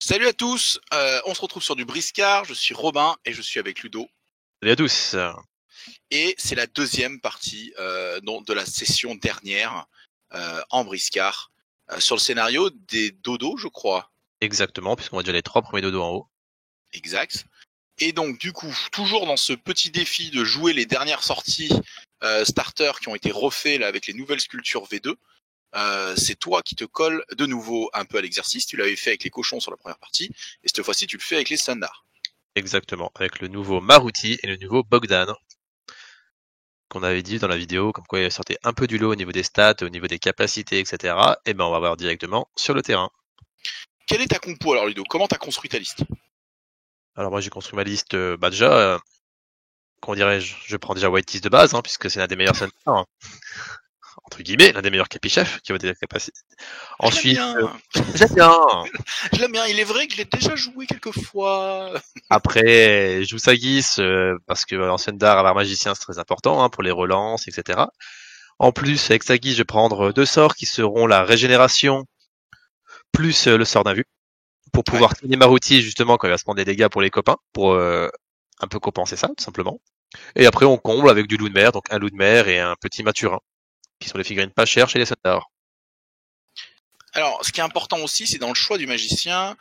Salut à tous, on se retrouve sur du Briscard, je suis Robin et je suis avec Ludo. Salut à tous. Et c'est la deuxième partie de la session dernière en Briscard, sur le scénario des dodos, je crois. Exactement, puisqu'on a déjà les 3 premiers dodos en haut. Exact. Et donc du coup, toujours dans ce petit défi de jouer les dernières sorties starters qui ont été refaits là, avec les nouvelles sculptures V2, c'est toi qui te colles de nouveau un peu à l'exercice. Tu l'avais fait avec les cochons sur la première partie, et cette fois-ci tu le fais avec les standards. Exactement, avec le nouveau Maruti et le nouveau Bogdan, qu'on avait dit dans la vidéo, comme quoi il sortait un peu du lot au niveau des stats, au niveau des capacités, etc. Et ben on va voir directement sur le terrain. Quelle est ta compo alors Ludo? Comment t'as construit ta liste? Alors moi j'ai construit ma liste, déjà, comment dirais-je, je prends déjà White de base, puisque c'est l'un des meilleurs centers, entre guillemets, l'un des meilleurs capichefs qui ont des capacités. Je l'aime Ensuite, bien. j'aime bien. Je l'aime bien. Il est vrai que je l'ai déjà joué quelques fois. Après, je joue Sagis, parce que en Sundar, avoir magicien c'est très important, pour les relances, etc. En plus, avec Sagi, je vais prendre 2 sorts qui seront la régénération plus le sort d'invue pour Ouais. pouvoir cleaner Maruti justement quand il va se prendre des dégâts pour les copains, pour un peu compenser ça, tout simplement. Et après, on comble avec du loup de mer, donc un loup de mer et un petit maturin, qui sont les figurines pas chères chez les Sundar. Alors, ce qui est important aussi, c'est dans le choix du magicien.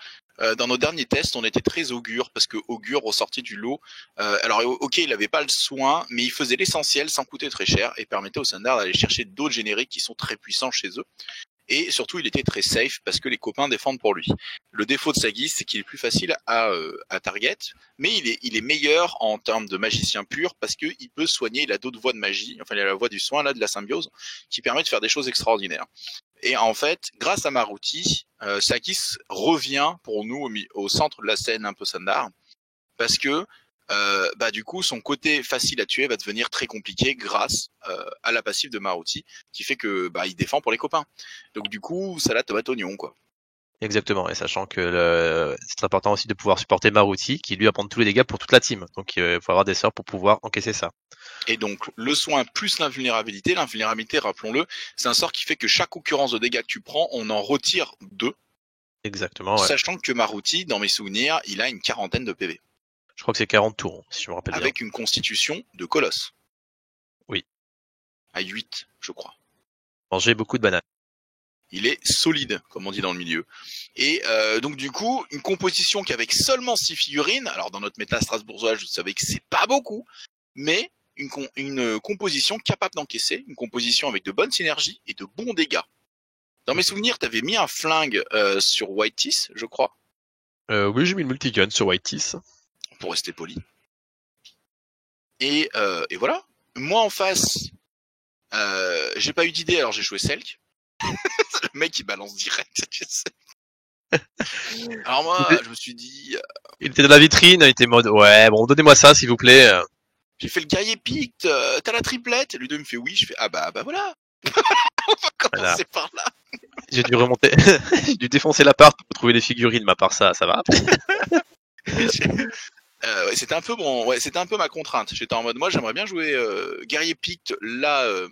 Dans nos derniers tests, on était très augure parce que augure ressortait du lot. Alors, ok, il avait pas le soin, mais il faisait l'essentiel sans coûter très cher et permettait aux Sundar d'aller chercher d'autres génériques qui sont très puissants chez eux. Et surtout, il était très safe parce que les copains défendent pour lui. Le défaut de Sagis, c'est qu'il est plus facile à target, mais il est meilleur en termes de magicien pur parce qu'il peut soigner, il a d'autres voies de magie, enfin il a la voie du soin, là, de la symbiose, qui permet de faire des choses extraordinaires. Et en fait, grâce à Maruti, Sagis revient pour nous au centre de la scène un peu Sundar, parce que du coup son côté facile à tuer va devenir très compliqué grâce à la passive de Maruti qui fait que il défend pour les copains. Donc du coup salade tomate oignon quoi. Exactement, et sachant que c'est important aussi de pouvoir supporter Maruti, qui lui va prendre tous les dégâts pour toute la team. Donc il faut avoir des sorts pour pouvoir encaisser ça. Et donc le soin plus l'invulnérabilité, rappelons-le, c'est un sort qui fait que chaque occurrence de dégâts que tu prends, on en retire 2, Exactement, ouais. sachant que Maruti, dans mes souvenirs, il a une quarantaine de PV. Je crois que c'est 40 tours, si je me rappelle bien. Avec une constitution de colosse. Oui. À 8, je crois. Manger beaucoup de bananes. Il est solide, comme on dit dans le milieu. Et donc du coup, une composition qu'avec seulement 6 figurines, alors dans notre méta strasbourgeoise, vous savez que c'est pas beaucoup, mais une composition capable d'encaisser, une composition avec de bonnes synergies et de bons dégâts. Dans mes souvenirs, t'avais mis un flingue sur White Teeth, je crois. Oui, j'ai mis le multigun sur White Teeth. Pour rester poli. Et voilà. Moi en face, j'ai pas eu d'idée, alors j'ai joué Selk. Le mec il balance direct, tu sais. Alors moi, je me suis dit, Il était dans la vitrine, il était mode ouais, bon, donnez-moi ça s'il vous plaît. j'ai fait le guerrier Pict, t'as la triplette? Et lui deux me fait oui, je fais ah bah voilà. On va Voilà. commencer par là. J'ai dû remonter, j'ai dû défoncer l'appart pour trouver des figurines, mais à part ça, ça va. Ouais, c'était un peu c'était un peu ma contrainte. J'étais en mode moi j'aimerais bien jouer guerrier Pict la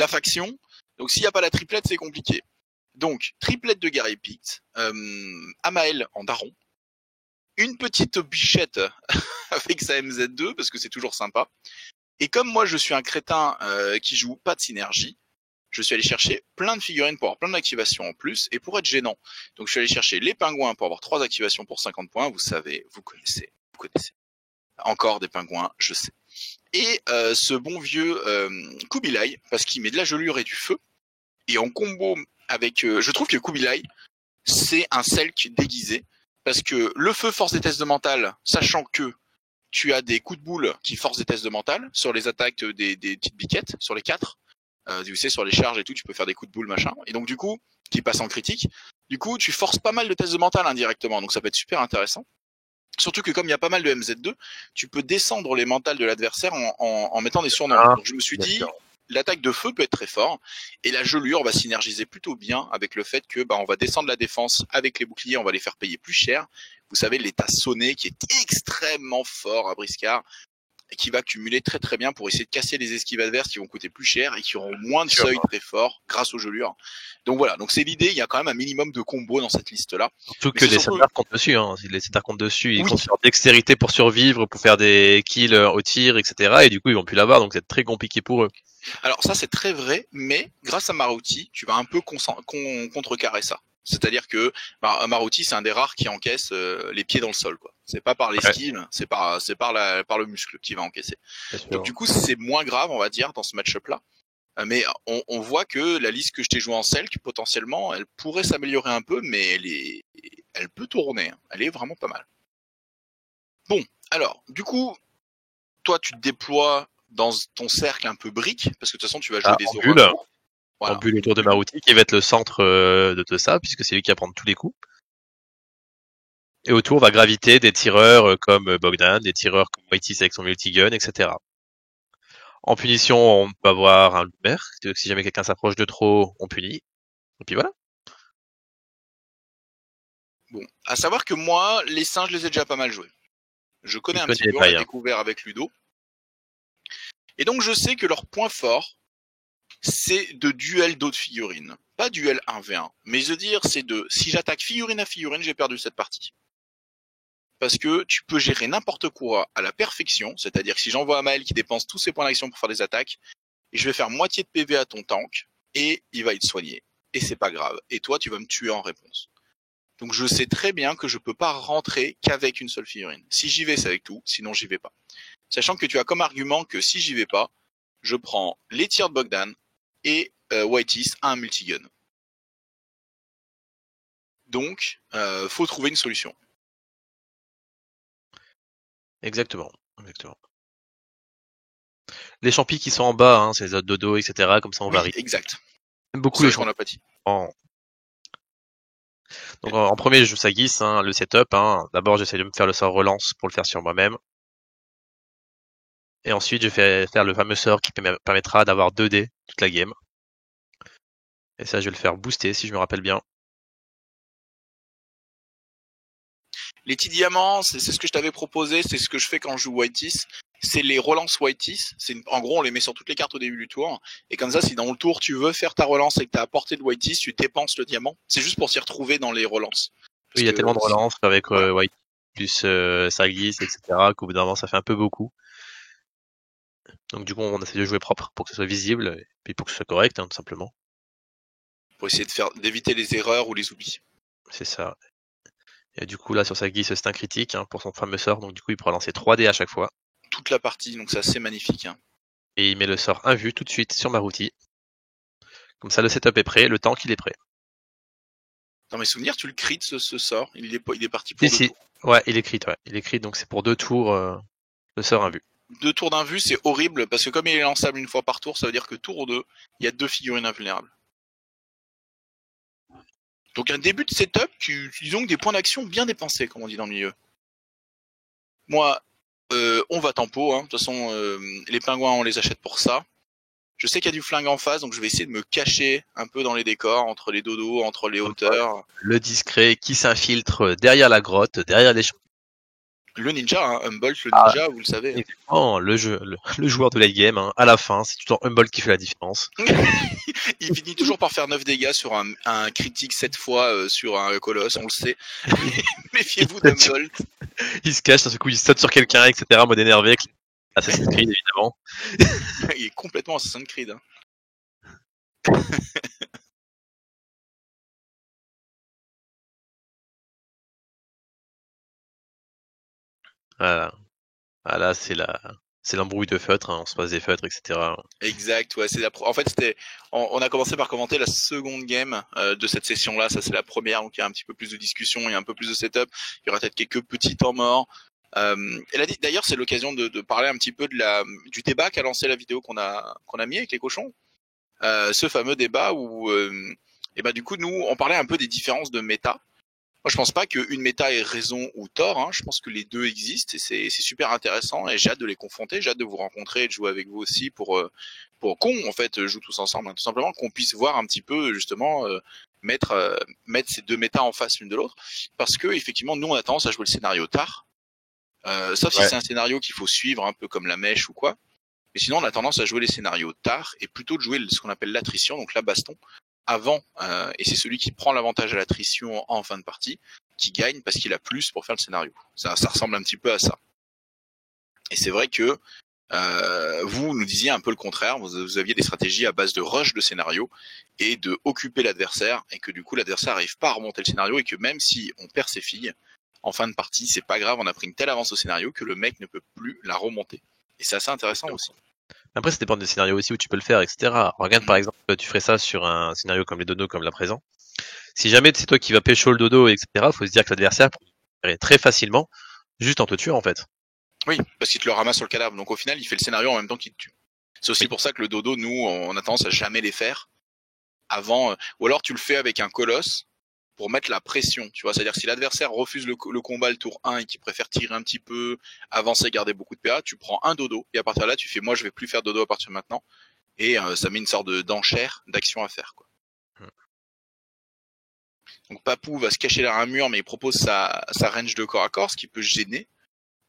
faction. Donc s'il n'y a pas la triplette, c'est compliqué. Donc triplette de guerrier Pict, Amael en daron, une petite bichette avec sa MZ2 parce que c'est toujours sympa. Et comme moi je suis un crétin qui joue pas de synergie, je suis allé chercher plein de figurines pour avoir plein d'activations en plus et pour être gênant. Donc je suis allé chercher les pingouins pour avoir 3 activations pour 50 points, vous savez, vous connaissez. Encore des pingouins, je sais. Et ce bon vieux Kubilai, parce qu'il met de la gelure et du feu, et en combo avec... je trouve que Kubilai, c'est un Selk déguisé, parce que le feu force des tests de mental, sachant que tu as des coups de boule qui forcent des tests de mental sur les attaques des petites biquettes, sur les 4. Tu sais, sur les charges et tout, tu peux faire des coups de boule, machin. Et donc, du coup, qui passent en critique. Du coup, tu forces pas mal de tests de mental indirectement. Donc, ça peut être super intéressant. Surtout que comme il y a pas mal de MZ2, tu peux descendre les mentales de l'adversaire en mettant des surnoms. Donc, je me suis dit, l'attaque de feu peut être très fort. Et la gelure va synergiser plutôt bien avec le fait que, on va descendre la défense avec les boucliers, on va les faire payer plus cher. Vous savez, l'état sonné qui est extrêmement fort à Briscard. et qui va cumuler très très bien pour essayer de casser les esquives adverses qui vont coûter plus cher et qui auront moins de Sûr. seuil très fort grâce aux gelures. Donc voilà, donc c'est l'idée, il y a quand même un minimum de combos dans cette liste-là. Surtout Mais que c'est les surtout- soldats comptent dessus, hein. Les soldats comptent dessus, ils Oui. comptent sur dextérité pour survivre, pour faire des kills au tir, etc. Et du coup, ils vont plus l'avoir, donc c'est très compliqué pour eux. Alors ça c'est très vrai, mais grâce à Maruti, tu vas un peu contrecarrer ça. C'est-à-dire que Maruti c'est un des rares qui encaisse les pieds dans le sol, quoi. C'est pas par l'esquive, c'est par le muscle qui va encaisser. Donc du coup c'est moins grave, on va dire, dans ce match-up-là. Mais on voit que la liste que je t'ai jouée en Selk, potentiellement, elle pourrait s'améliorer un peu, mais elle peut tourner. Hein. Elle est vraiment pas mal. Bon, alors, du coup, toi, tu te déploies dans ton cercle un peu brique, parce que de toute façon, tu vas jouer des en auras bulle, autour. Voilà. en bulle autour de Maruti, qui va être le centre de ça, puisque c'est lui qui va prendre tous les coups. Et autour va graviter des tireurs comme Bogdan, des tireurs comme Whitey avec son multigun, etc. En punition, on peut avoir un loup-mer, si jamais quelqu'un s'approche de trop, on punit. Et puis voilà. Bon, à savoir que moi, les singes, je les ai déjà pas mal joués. Je connais un petit peu, on l'a découvert avec Ludo. Et donc, je sais que leur point fort, c'est de duel d'autres figurines. Pas duel 1v1, mais je veux dire, c'est de si j'attaque figurine à figurine, j'ai perdu cette partie. Parce que tu peux gérer n'importe quoi à la perfection, c'est-à-dire que si j'envoie un Maël qui dépense tous ses points d'action pour faire des attaques, et je vais faire moitié de PV à ton tank, et il va être soigné. Et c'est pas grave. Et toi, tu vas me tuer en réponse. Donc je sais très bien que je peux pas rentrer qu'avec une seule figurine. Si j'y vais, c'est avec tout, sinon j'y vais pas. Sachant que tu as comme argument que si j'y vais pas, je prends les tirs de Bogdan et Whiteys a un multigun. Donc, faut trouver une solution. Exactement. Les champis qui sont en bas, hein, c'est les autres dodo, etc. Comme ça on varie. Exact. J'aime beaucoup les champis. Donc en premier, je joue Sagis, hein, le setup. Hein. D'abord, j'essaie de me faire le sort relance pour le faire sur moi-même. Et ensuite, je vais faire le fameux sort qui permettra d'avoir 2D toute la game. Et ça, je vais le faire booster si je me rappelle bien. Les petits diamants, c'est ce que je t'avais proposé, c'est ce que je fais quand je joue Whiteys. C'est les relances Whiteys. En gros, on les met sur toutes les cartes au début du tour. Et comme ça, si dans le tour, tu veux faire ta relance et que tu as apporté de Whiteys, tu dépenses le diamant. C'est juste pour s'y retrouver dans les relances. Oui, il y a tellement de relances avec White plus Sagis, etc. qu'au bout d'un moment, ça fait un peu beaucoup. Donc du coup, on essaie de jouer propre pour que ce soit visible et puis pour que ce soit correct, hein, tout simplement. Pour essayer d'éviter les erreurs ou les oublis. C'est ça. Et du coup, là, sur Sagis, c'est un critique hein, pour son fameux sort. Donc du coup, il pourra lancer 3D à chaque fois. Toute la partie, donc c'est assez magnifique. Hein. Et il met le sort invu tout de suite sur Maruti. Comme ça, le setup est prêt, le temps qu'il est prêt. Dans mes souvenirs, tu le crit ce sort. Il est parti pour 2 tours. Ouais, il est crit, ouais. Il est crit, donc c'est pour 2 tours le sort invu. 2 tours d'invu, c'est horrible, parce que comme il est lançable une fois par tour, ça veut dire que tour 2, il y a 2 figurines invulnérables. Donc un début de setup, disons que des points d'action bien dépensés, comme on dit dans le milieu. Moi, on va tempo, hein. De toute façon, les pingouins, on les achète pour ça. Je sais qu'il y a du flingue en face, donc je vais essayer de me cacher un peu dans les décors, entre les dodos, entre les hauteurs. Le discret qui s'infiltre derrière la grotte, derrière les champs. Le ninja, hein, Humboldt, le ninja, vous le savez. Exactement, le joueur de late game, hein, à la fin, c'est tout le temps Humboldt qui fait la différence. Il finit toujours par faire 9 dégâts sur un critique 7 fois sur un colosse, on le sait. Méfiez-vous d'Humboldt. Il se cache, d'un coup il saute sur quelqu'un, etc. Mode énervé. Assassin's Creed, évidemment. Il est complètement Assassin's Creed. Hein. Voilà, c'est l'embrouille de feutres, hein, on se passe des feutres, etc. Exact, ouais. En fait, on a commencé par commenter la seconde game de cette session-là. Ça, c'est la première, donc il y a un petit peu plus de discussion, il y a un peu plus de setup. Il y aura peut-être quelques petits temps morts. Elle a dit, d'ailleurs, c'est l'occasion de parler un petit peu du débat qu'a lancé la vidéo qu'on a mis avec les cochons. Ce fameux débat où, et ben du coup, nous, on parlait un peu des différences de méta. Moi, je pense pas qu'une méta ait raison ou tort. Hein. Je pense que les deux existent et c'est super intéressant. Et j'ai hâte de les confronter. J'ai hâte de vous rencontrer et de jouer avec vous aussi pour qu'on en fait joue tous ensemble. Hein. Tout simplement qu'on puisse voir un petit peu justement mettre ces deux métas en face l'une de l'autre. Parce que effectivement, nous on a tendance à jouer le scénario tard. Sauf si Ouais. c'est un scénario qu'il faut suivre un peu comme la mèche ou quoi. Mais sinon, on a tendance à jouer les scénarios tard et plutôt de jouer ce qu'on appelle l'attrition, donc la baston, avant. Et c'est celui qui prend l'avantage à l'attrition en fin de partie qui gagne parce qu'il a plus pour faire le scénario. Ça ressemble un petit peu à ça. Et c'est vrai que vous nous disiez un peu le contraire. Vous aviez des stratégies à base de rush de scénario et de occuper l'adversaire, et que du coup l'adversaire n'arrive pas à remonter le scénario, et que même si on perd ses filles en fin de partie, c'est pas grave, on a pris une telle avance au scénario que le mec ne peut plus la remonter. Et c'est assez intéressant aussi. Après, ça dépend des scénarios aussi où tu peux le faire, etc. Regarde, par exemple, tu ferais ça sur un scénario comme les dodos, comme la présent. Si jamais c'est toi qui vas pécho le dodo, etc., faut se dire que l'adversaire peut le récupérer très facilement, juste en te tuant, en fait. Oui, parce qu'il te le ramasse sur le cadavre. Donc au final, il fait le scénario en même temps qu'il te tue. C'est aussi Oui. pour ça que le dodo, nous, on a tendance à jamais les faire avant. Ou alors tu le fais avec un colosse pour mettre la pression, tu vois. C'est-à-dire que si l'adversaire refuse le combat le tour 1 et qu'il préfère tirer un petit peu, avancer, garder beaucoup de PA, tu prends un dodo, et à partir de là, tu fais moi je vais plus faire dodo à partir de maintenant. Et ça met une sorte d'enchère, d'action à faire, quoi. Donc Papou va se cacher derrière un mur, mais il propose sa range de corps à corps, ce qui peut gêner.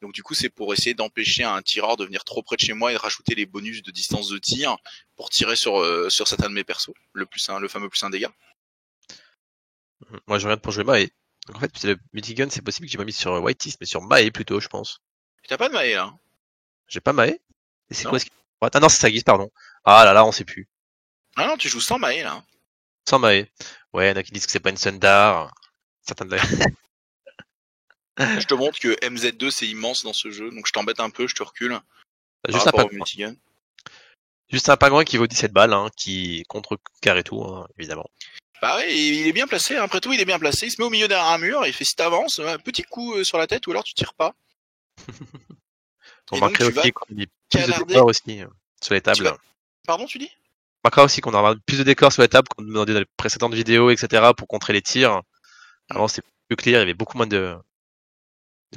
Donc du coup, c'est pour essayer d'empêcher un tireur de venir trop près de chez moi et de rajouter les bonus de distance de tir pour tirer sur certains de mes persos. Le fameux plus 1 dégâts. Moi, je regarde pour jouer Mae. Donc, en fait, c'est le multigun, c'est possible que j'ai pas mis sur Whiteist, mais sur Mae plutôt, je pense. T'as pas de maé là? J'ai pas Mae. Et c'est Non. quoi ce qui... Ah non, c'est Sagis, pardon. Ah là là, on sait plus. Ah non, tu joues sans maé là. Sans Mae. Ouais, il y en a qui disent que c'est pas une Sundar. Certains de... Je te montre que MZ2 c'est immense dans ce jeu, donc je t'embête un peu, je te recule par Juste un rapport au pingouin. multigun. Juste un pingouin qui vaut 17 balles, hein, qui contre carré et tout, hein, évidemment. Bah ouais, il est bien placé, hein. Après tout il est bien placé, il se met au milieu derrière un mur, et il fait si t'avances, un petit coup sur la tête, ou alors tu tires pas. On Et donc marquerait tu vas aussi qu'on a mis plus de canarder. décors aussi sur les tables. Pardon, tu dis? On marquera aussi qu'on aura plus de décors sur les tables qu'on demandait dans les précédentes vidéos, etc. pour contrer les tirs. Avant, c'était plus clair, il y avait beaucoup moins de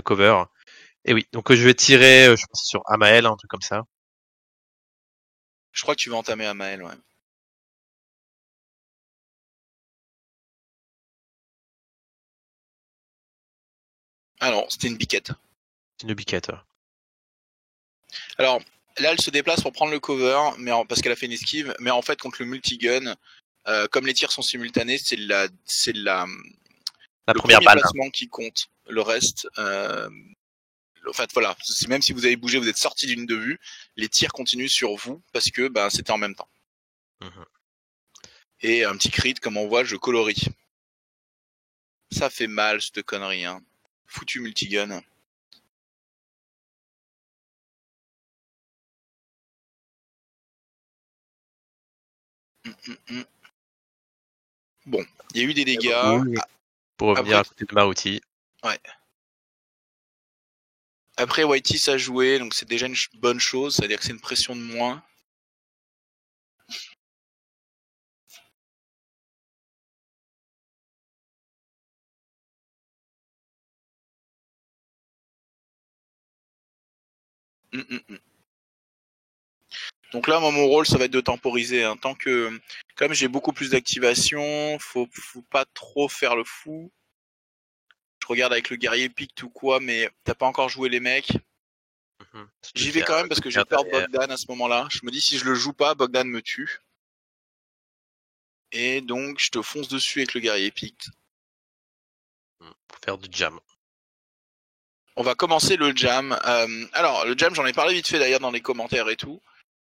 cover. Et oui, donc je vais tirer, je pense, sur Amael, un truc comme ça. Je crois que tu vas entamer Amael, ouais. Ah non, c'était une biquette. C'est une biquette. Alors, là, elle se déplace pour prendre le cover, parce qu'elle a fait une esquive, mais en fait, contre le multigun, comme les tirs sont simultanés, c'est le première premier balle. placement qui compte. Le reste, en fait, voilà, même si vous avez bougé, vous êtes sorti d'une de vue, les tirs continuent sur vous, parce que c'était en même temps. Et un petit crit, comme on voit, je colorie. Ça fait mal, cette connerie, hein. Foutu multigun. Bon, il y a eu des dégâts. Pour revenir à côté de Maruti. Ouais. Après, Whitey a joué, donc c'est déjà une bonne chose, c'est-à-dire que c'est une pression de moins. Donc là, moi, mon rôle, ça va être de temporiser. Hein. Tant que, comme j'ai beaucoup plus d'activation, faut pas trop faire le fou. Je regarde avec le guerrier pique ou quoi, mais t'as pas encore joué les mecs. J'y vais quand même parce que j'ai peur de Bogdan à ce moment-là. Je me dis, si je le joue pas, Bogdan me tue. Et donc, je te fonce dessus avec le guerrier pique. Pour faire du jam. On va commencer le jam. Alors, le jam, j'en ai parlé vite fait d'ailleurs dans les commentaires et tout.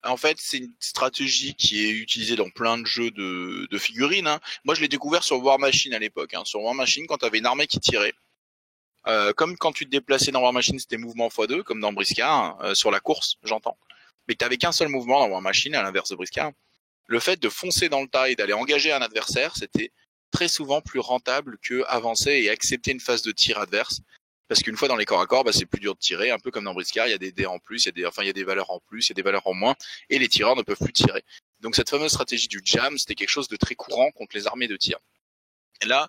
En fait, c'est une stratégie qui est utilisée dans plein de jeux de figurines. Hein. Moi, je l'ai découvert sur War Machine à l'époque. Hein. Sur War Machine, quand tu avais une armée qui tirait. Comme quand tu te déplaçais dans War Machine, c'était mouvement x2, comme dans Briscard, sur la course, j'entends. Mais que tu n'avais qu'un seul mouvement dans War Machine, à l'inverse de Briscard. Le fait de foncer dans le tas et d'aller engager un adversaire, c'était très souvent plus rentable que avancer et accepter une phase de tir adverse. Parce qu'une fois dans les corps à corps, c'est plus dur de tirer, un peu comme dans Briscard, il y a des dés en plus, il y a des valeurs en plus, il y a des valeurs en moins, et les tireurs ne peuvent plus tirer. Donc cette fameuse stratégie du jam, c'était quelque chose de très courant contre les armées de tir. Et là,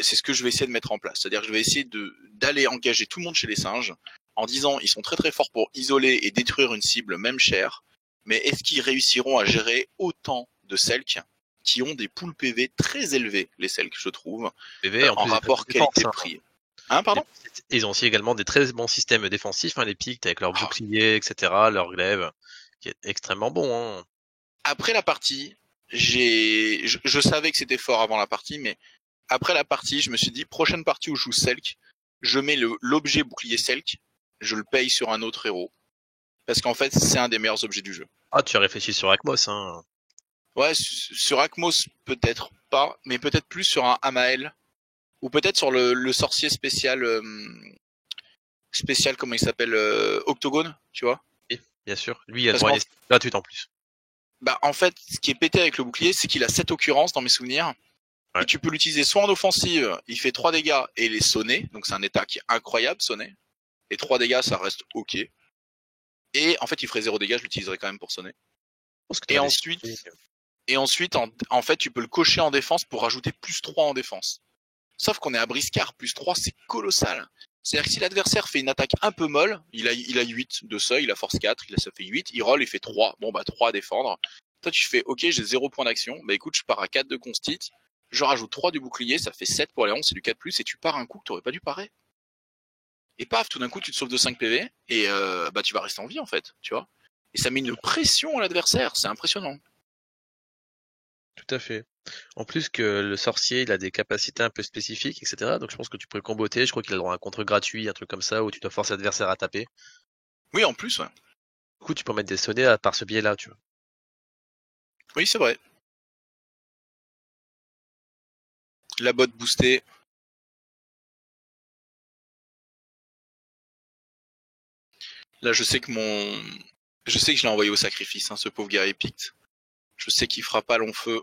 c'est ce que je vais essayer de mettre en place. C'est-à-dire que je vais essayer d'aller engager tout le monde chez les singes, en disant ils sont très très forts pour isoler et détruire une cible, même chère, mais est-ce qu'ils réussiront à gérer autant de Selk qui ont des pools PV très élevés, les Selk, je trouve, PV, en rapport qualité-prix. Hein, pardon? Ils ont aussi également des très bons systèmes défensifs, hein, les Pictes, avec leurs Ah. boucliers, etc., leur glaive, qui est extrêmement bon. Hein. Après la partie, je savais que c'était fort avant la partie, mais après la partie, je me suis dit, prochaine partie où je joue Selk, je mets l'objet bouclier Selk, je le paye sur un autre héros. Parce qu'en fait, c'est un des meilleurs objets du jeu. Ah, tu as réfléchi sur Akmos, hein. Ouais, sur Akmos, peut-être pas, mais peut-être plus sur un Amael. Ou peut-être sur le sorcier spécial, comment il s'appelle, Octogone, tu vois. Oui, bien sûr. Lui, il a Parce droit à qu'en une gratuite en plus. bah, en fait, ce qui est pété avec le bouclier, c'est qu'il a 7 occurrences dans mes souvenirs. Ouais. Et tu peux l'utiliser soit en offensive, il fait 3 dégâts et les sonner, donc c'est un état qui est incroyable, sonner. Et 3 dégâts, ça reste ok. Et en fait, il ferait 0 dégâts, je l'utiliserais quand même pour sonner. Et ensuite, en fait, tu peux le cocher en défense pour rajouter plus 3 en défense. Sauf qu'on est à Briscard, plus 3, c'est colossal. C'est-à-dire que si l'adversaire fait une attaque un peu molle, il a 8 de seuil, il a force 4, ça fait 8, il roll, il fait 3. Bon, bah 3 à défendre. Toi, tu fais, ok, j'ai 0 point d'action. Bah écoute, je pars à 4 de constit, je rajoute 3 du bouclier, ça fait 7 pour les 11, c'est du 4+, et tu pars un coup que t'aurais pas dû parer. Et paf, tout d'un coup, tu te sauves de 5 PV, et bah tu vas rester en vie, en fait, tu vois. Et ça met une pression à l'adversaire, c'est impressionnant. Tout à fait. En plus que le sorcier, il a des capacités un peu spécifiques, etc. Donc je pense que tu pourrais comboter. Je crois qu'il a le droit à un contre gratuit, un truc comme ça, où tu dois forcer l'adversaire à taper. Oui, en plus, ouais. Du coup, tu peux mettre des sonnets par ce biais-là, tu vois. Oui, c'est vrai. La botte boostée. Là, je sais que je l'ai envoyé au sacrifice, hein, ce pauvre guerrier Picte. Je sais qu'il fera pas long feu.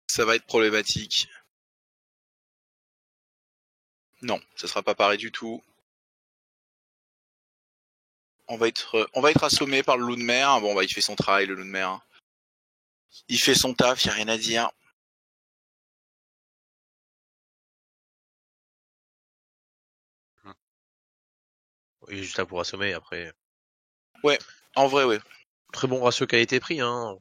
Ça va être problématique. Non, ça sera pas pareil du tout. On va être assommé par le loup de mer. Bon, bah, il fait son travail, le loup de mer. Il fait son taf, y a rien à dire. Il est juste là pour assommer, après. Ouais, en vrai, ouais. Très bon ratio qualité-prix, hein.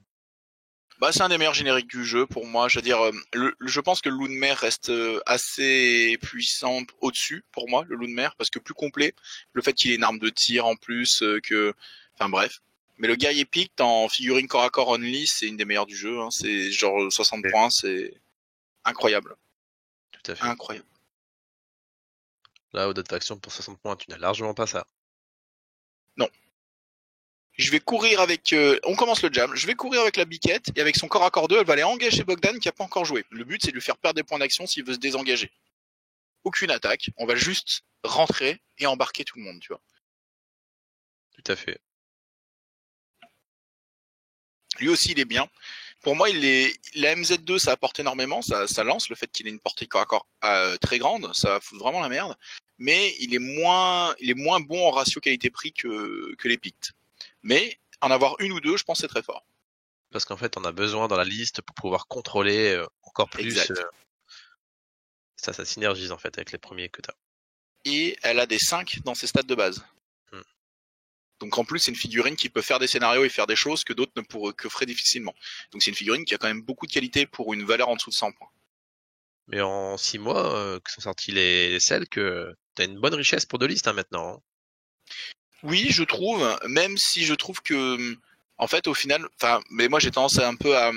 Bah, c'est un des meilleurs génériques du jeu pour moi. Je veux dire, je pense que le loup de mer reste assez puissant au-dessus pour moi, le loup de mer, parce que plus complet. Le fait qu'il ait une arme de tir en plus, enfin bref. Mais le guerrier Picte en figurine corps à corps only, c'est une des meilleures du jeu. Hein. C'est genre 60 points, c'est incroyable. Tout à fait. Incroyable. Là, au d'autres factions pour 60 points, tu n'as largement pas ça. Non. Je vais courir avec... on commence le jam. Je vais courir avec la biquette et avec son corps à corps 2, elle va aller engager Bogdan qui a pas encore joué. Le but, c'est de lui faire perdre des points d'action s'il veut se désengager. Aucune attaque. On va juste rentrer et embarquer tout le monde, tu vois. Tout à fait. Lui aussi, il est bien. Pour moi, la MZ2, ça apporte énormément. Ça lance le fait qu'il ait une portée corps à corps très grande. Ça fout vraiment la merde. Mais il est moins bon en ratio qualité-prix que les Pictes. Mais en avoir une ou deux, je pense que c'est très fort. Parce qu'en fait, on a besoin dans la liste pour pouvoir contrôler encore plus. Ça synergise en fait avec les premiers que tu as. Et elle a des 5 dans ses stats de base. Donc en plus, c'est une figurine qui peut faire des scénarios et faire des choses que d'autres que feraient difficilement. Donc c'est une figurine qui a quand même beaucoup de qualité pour une valeur en dessous de 100 points. Mais en 6 mois que sont sortis les selles, que t'as une bonne richesse pour 2 listes hein, maintenant. Hein. Oui, je trouve, même si je trouve que, en fait, au final, enfin, mais moi j'ai tendance à un peu à,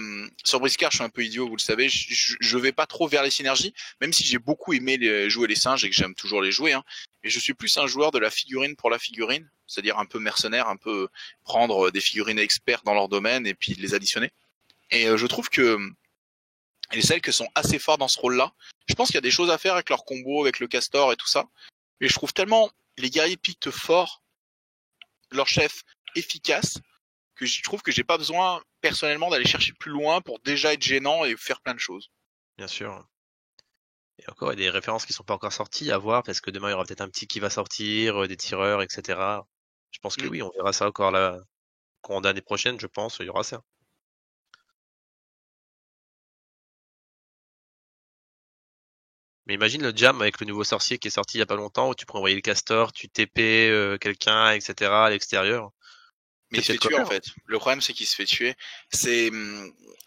sur Briscard, je suis un peu idiot, vous le savez, je vais pas trop vers les synergies, même si j'ai beaucoup aimé jouer les singes et que j'aime toujours les jouer, hein. Mais je suis plus un joueur de la figurine pour la figurine, c'est-à-dire un peu mercenaire, un peu prendre des figurines experts dans leur domaine et puis les additionner. Et je trouve que les Selk sont assez forts dans ce rôle-là. Je pense qu'il y a des choses à faire avec leur combo, avec le castor et tout ça. Mais je trouve tellement les guerriers Pictes forts, leur chef efficace, que je trouve que j'ai pas besoin personnellement d'aller chercher plus loin pour déjà être gênant et faire plein de choses. Bien sûr. Et encore, il y a des références qui sont pas encore sorties à voir, parce que demain il y aura peut-être un petit qui va sortir, des tireurs, etc. Je pense que oui, on verra ça encore là. Courant d'année prochaine, je pense, il y aura ça. Mais imagine le jam avec le nouveau sorcier qui est sorti il y a pas longtemps, où tu peux envoyer le castor, tu TP quelqu'un, etc. à l'extérieur. Mais il se fait tuer en fait. Le problème c'est qu'il se fait tuer. C'est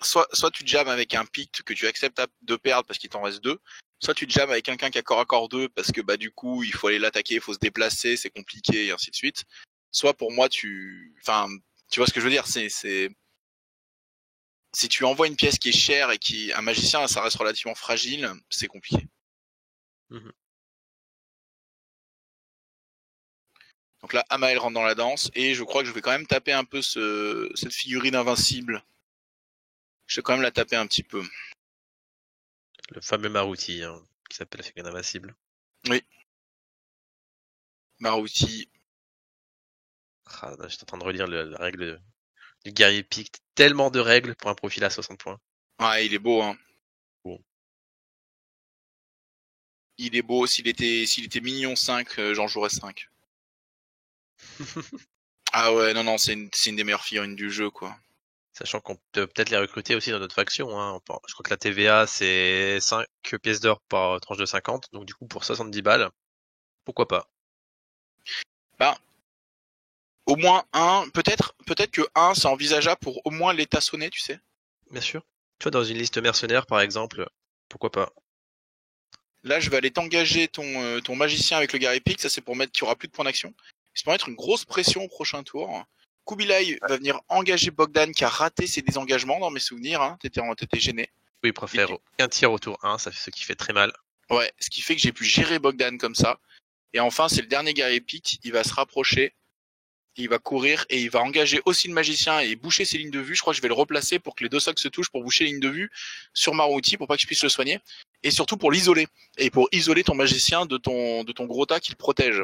soit tu te jammes avec un pict que tu acceptes de perdre parce qu'il t'en reste 2, soit tu te jammes avec quelqu'un qui a corps à corps 2 parce que du coup il faut aller l'attaquer, il faut se déplacer, c'est compliqué et ainsi de suite. Soit pour moi tu vois ce que je veux dire, c'est si tu envoies une pièce qui est chère et un magicien ça reste relativement fragile, c'est compliqué. Donc là, Amael rentre dans la danse et je crois que je vais quand même taper un peu cette figurine invincible. Je vais quand même la taper un petit peu. Le fameux Maruti, qui s'appelle la figurine invincible. Oui. Maruti. Ah, j'étais en train de relire la règle du guerrier pict. Tellement de règles pour un profil à 60 points. Ouais, il est beau, hein. Bon. Il est beau. S'il était mignon 5, j'en jouerais 5. Ah ouais, non, c'est une des meilleures figurines du jeu, quoi. Sachant qu'on peut peut-être les recruter aussi dans notre faction. Hein. Je crois que la TVA, c'est 5 pièces d'or par tranche de 50. Donc du coup, pour 70 balles, pourquoi pas? Au moins peut-être que c'est envisageable pour au moins les tassonner, tu sais. Bien sûr. Tu vois, dans une liste mercenaire, par exemple, pourquoi pas? Là, je vais aller t'engager ton magicien avec le guerrier pic. Ça, c'est pour mettre qu'il n'y aura plus de points d'action. C'est pour mettre une grosse pression au prochain tour. Kubilai va venir engager Bogdan qui a raté ses désengagements dans mes souvenirs. Hein. T'étais gêné. Oui, il préfère aucun tir au tour 1, ça fait ce qui fait très mal. Ouais, ce qui fait que j'ai pu gérer Bogdan comme ça. Et enfin, c'est le dernier guerrier pic. Il va se rapprocher. Il va courir et il va engager aussi le magicien et boucher ses lignes de vue. Je crois que je vais le replacer pour que les deux socs se touchent pour boucher les lignes de vue sur Maruti pour pas que je puisse le soigner. Et surtout pour l'isoler. Et pour isoler ton magicien de ton gros tas qui le protège.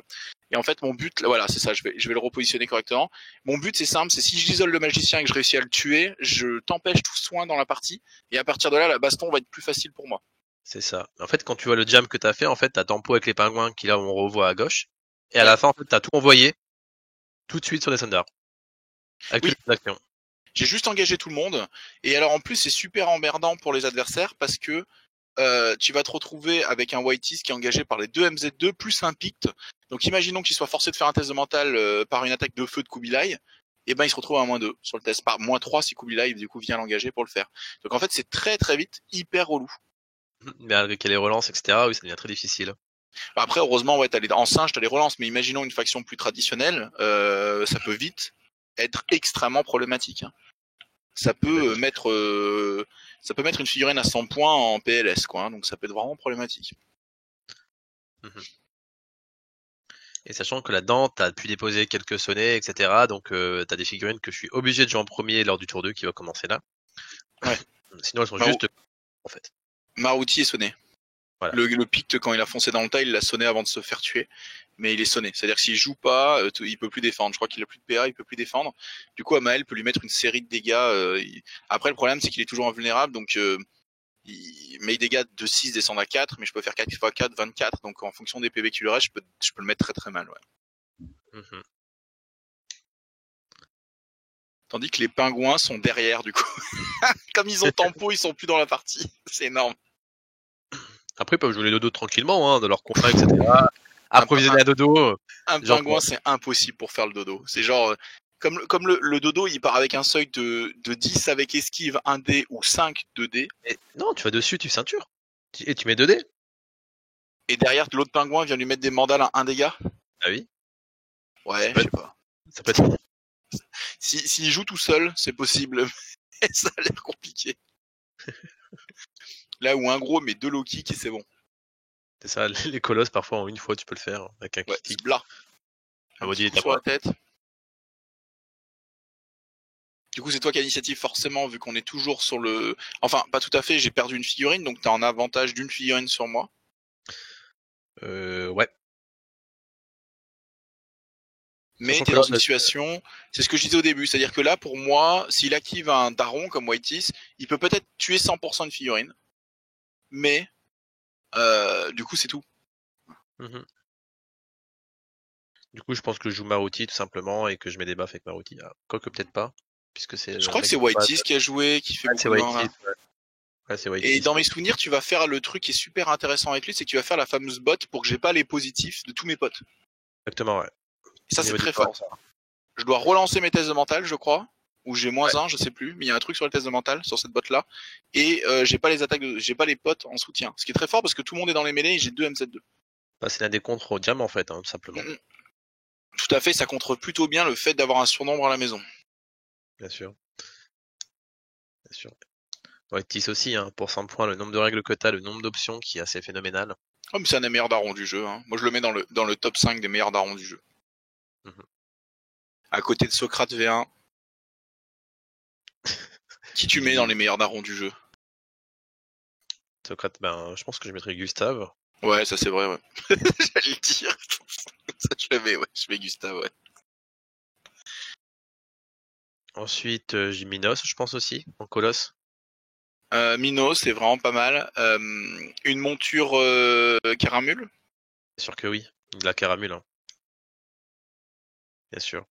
Et en fait, mon but, voilà, c'est ça, je vais le repositionner correctement. Mon but, c'est simple, c'est si j'isole le magicien et que je réussis à le tuer, je t'empêche tout soin dans la partie. Et à partir de là, la baston va être plus facile pour moi. C'est ça. En fait, quand tu vois le jam que t'as fait, en fait, t'as tempo avec les pingouins qui là, on revoit à gauche. Et à la fin, en fait, t'as tout envoyé tout de suite sur les Sundar. Avec toute l'action. J'ai juste engagé tout le monde. Et alors, en plus, c'est super emmerdant pour les adversaires parce que tu vas te retrouver avec un Whiteys qui est engagé par les deux MZ2 plus un Pict. Donc imaginons qu'il soit forcé de faire un test de mental par une attaque de feu de Kubilai, et il se retrouve à -2 sur le test, par -3 si Kubilai du coup vient l'engager pour le faire. Donc en fait c'est très très vite hyper relou. Mais avec les relances, etc., oui, ça devient très difficile. Après heureusement ouais en singe t'as les relances, mais imaginons une faction plus traditionnelle, ça peut vite être extrêmement problématique. Hein. Ça peut mettre une figurine à 100 points en PLS quoi, hein, donc ça peut être vraiment problématique. Et sachant que là-dedans, t'as pu déposer quelques sonnets, etc. Donc t'as des figurines que je suis obligé de jouer en premier lors du tour 2 qui va commencer là. Ouais. Sinon elles sont juste en fait. Maruti est sonné. Voilà. Le Pict, quand il a foncé dans le tas, il l'a sonné avant de se faire tuer. Mais il est sonné. C'est-à-dire que s'il joue pas, il peut plus défendre. Je crois qu'il a plus de PA, il peut plus défendre. Du coup, Amael peut lui mettre une série de dégâts. Après, le problème, c'est qu'il est toujours invulnérable. Donc, il met des dégâts de 6 descendent à 4. Mais je peux faire 4 x 4, 24. Donc, en fonction des PV qui lui reste, je peux le mettre très très mal. Ouais. Tandis que les pingouins sont derrière, du coup. Comme ils ont tempo, ils sont plus dans la partie. C'est énorme. Après, ils peuvent jouer les dodos tranquillement, hein, de leur combat, etc. Approvisionner à dodo. Un pingouin, c'est impossible pour faire le dodo. C'est genre, comme le dodo, il part avec un seuil de 10 avec esquive 1D ou 5 2D. Et non, tu vas dessus, tu ceintures. Et tu mets 2D. Et derrière, l'autre pingouin vient lui mettre des mandales à 1 dégât. Ah oui. Ouais, je sais pas. Ça peut être. S'il joue tout seul, c'est possible. Mais ça a l'air compliqué. Là où un gros met 2 low kicks et c'est bon. C'est ça, les colosses, parfois, en une fois, tu peux le faire. Avec un critique. Là. Un maudit sur la tête. Du coup, c'est toi qui as l'initiative, forcément, vu qu'on est toujours sur le... Enfin, pas tout à fait, j'ai perdu une figurine, donc t'as un avantage d'une figurine sur moi. Ouais. Mais t'es dans une situation, c'est ce que je disais au début, c'est-à-dire que là, pour moi, s'il active un daron comme Whiteys, il peut peut-être tuer 100% de figurines. Mais, du coup, c'est tout. Du coup, je pense que je joue Maruti, tout simplement, et que je mets des buffs avec Maruti. Quoique peut-être pas, puisque c'est... Je crois que c'est Whiteys qui a joué, qui fait beaucoup de Whiteys, ouais, c'est Whiteys. Et dans mes souvenirs, tu vas faire le truc qui est super intéressant avec lui, c'est que tu vas faire la fameuse bot pour que j'ai pas les positifs de tous mes potes. Exactement, ouais. Et ça, c'est très fort. Je dois relancer mes tests de mental, je crois. Ou j'ai -1, je sais plus. Mais il y a un truc sur les tests de mental, sur cette botte-là. Et j'ai pas les attaques, j'ai pas les potes en soutien. Ce qui est très fort parce que tout le monde est dans les mêlées et j'ai 2 MZ2. Bah, c'est l'un des contres au diamant en fait, tout simplement. Tout à fait, ça contre plutôt bien le fait d'avoir un surnombre à la maison. Bien sûr. Bien sûr. Whiteys aussi, pour 100 points, le nombre de règles que t'as, le nombre d'options qui est assez phénoménal. Oh, mais c'est un des meilleurs darons du jeu. Hein. Moi, je le mets dans le top 5 des meilleurs darons du jeu. À côté de Socrate V1. Qui tu mets dans les meilleurs darons du jeu? Socrate, je pense que je mettrais Gustave. Ouais, ça c'est vrai, ouais. J'allais le dire. Ça je mets Gustave, ouais. Ensuite, j'ai Minos, je pense aussi, en colosse. Minos, c'est vraiment pas mal. Une monture caramule? Bien sûr que oui, de la caramule. Bien sûr.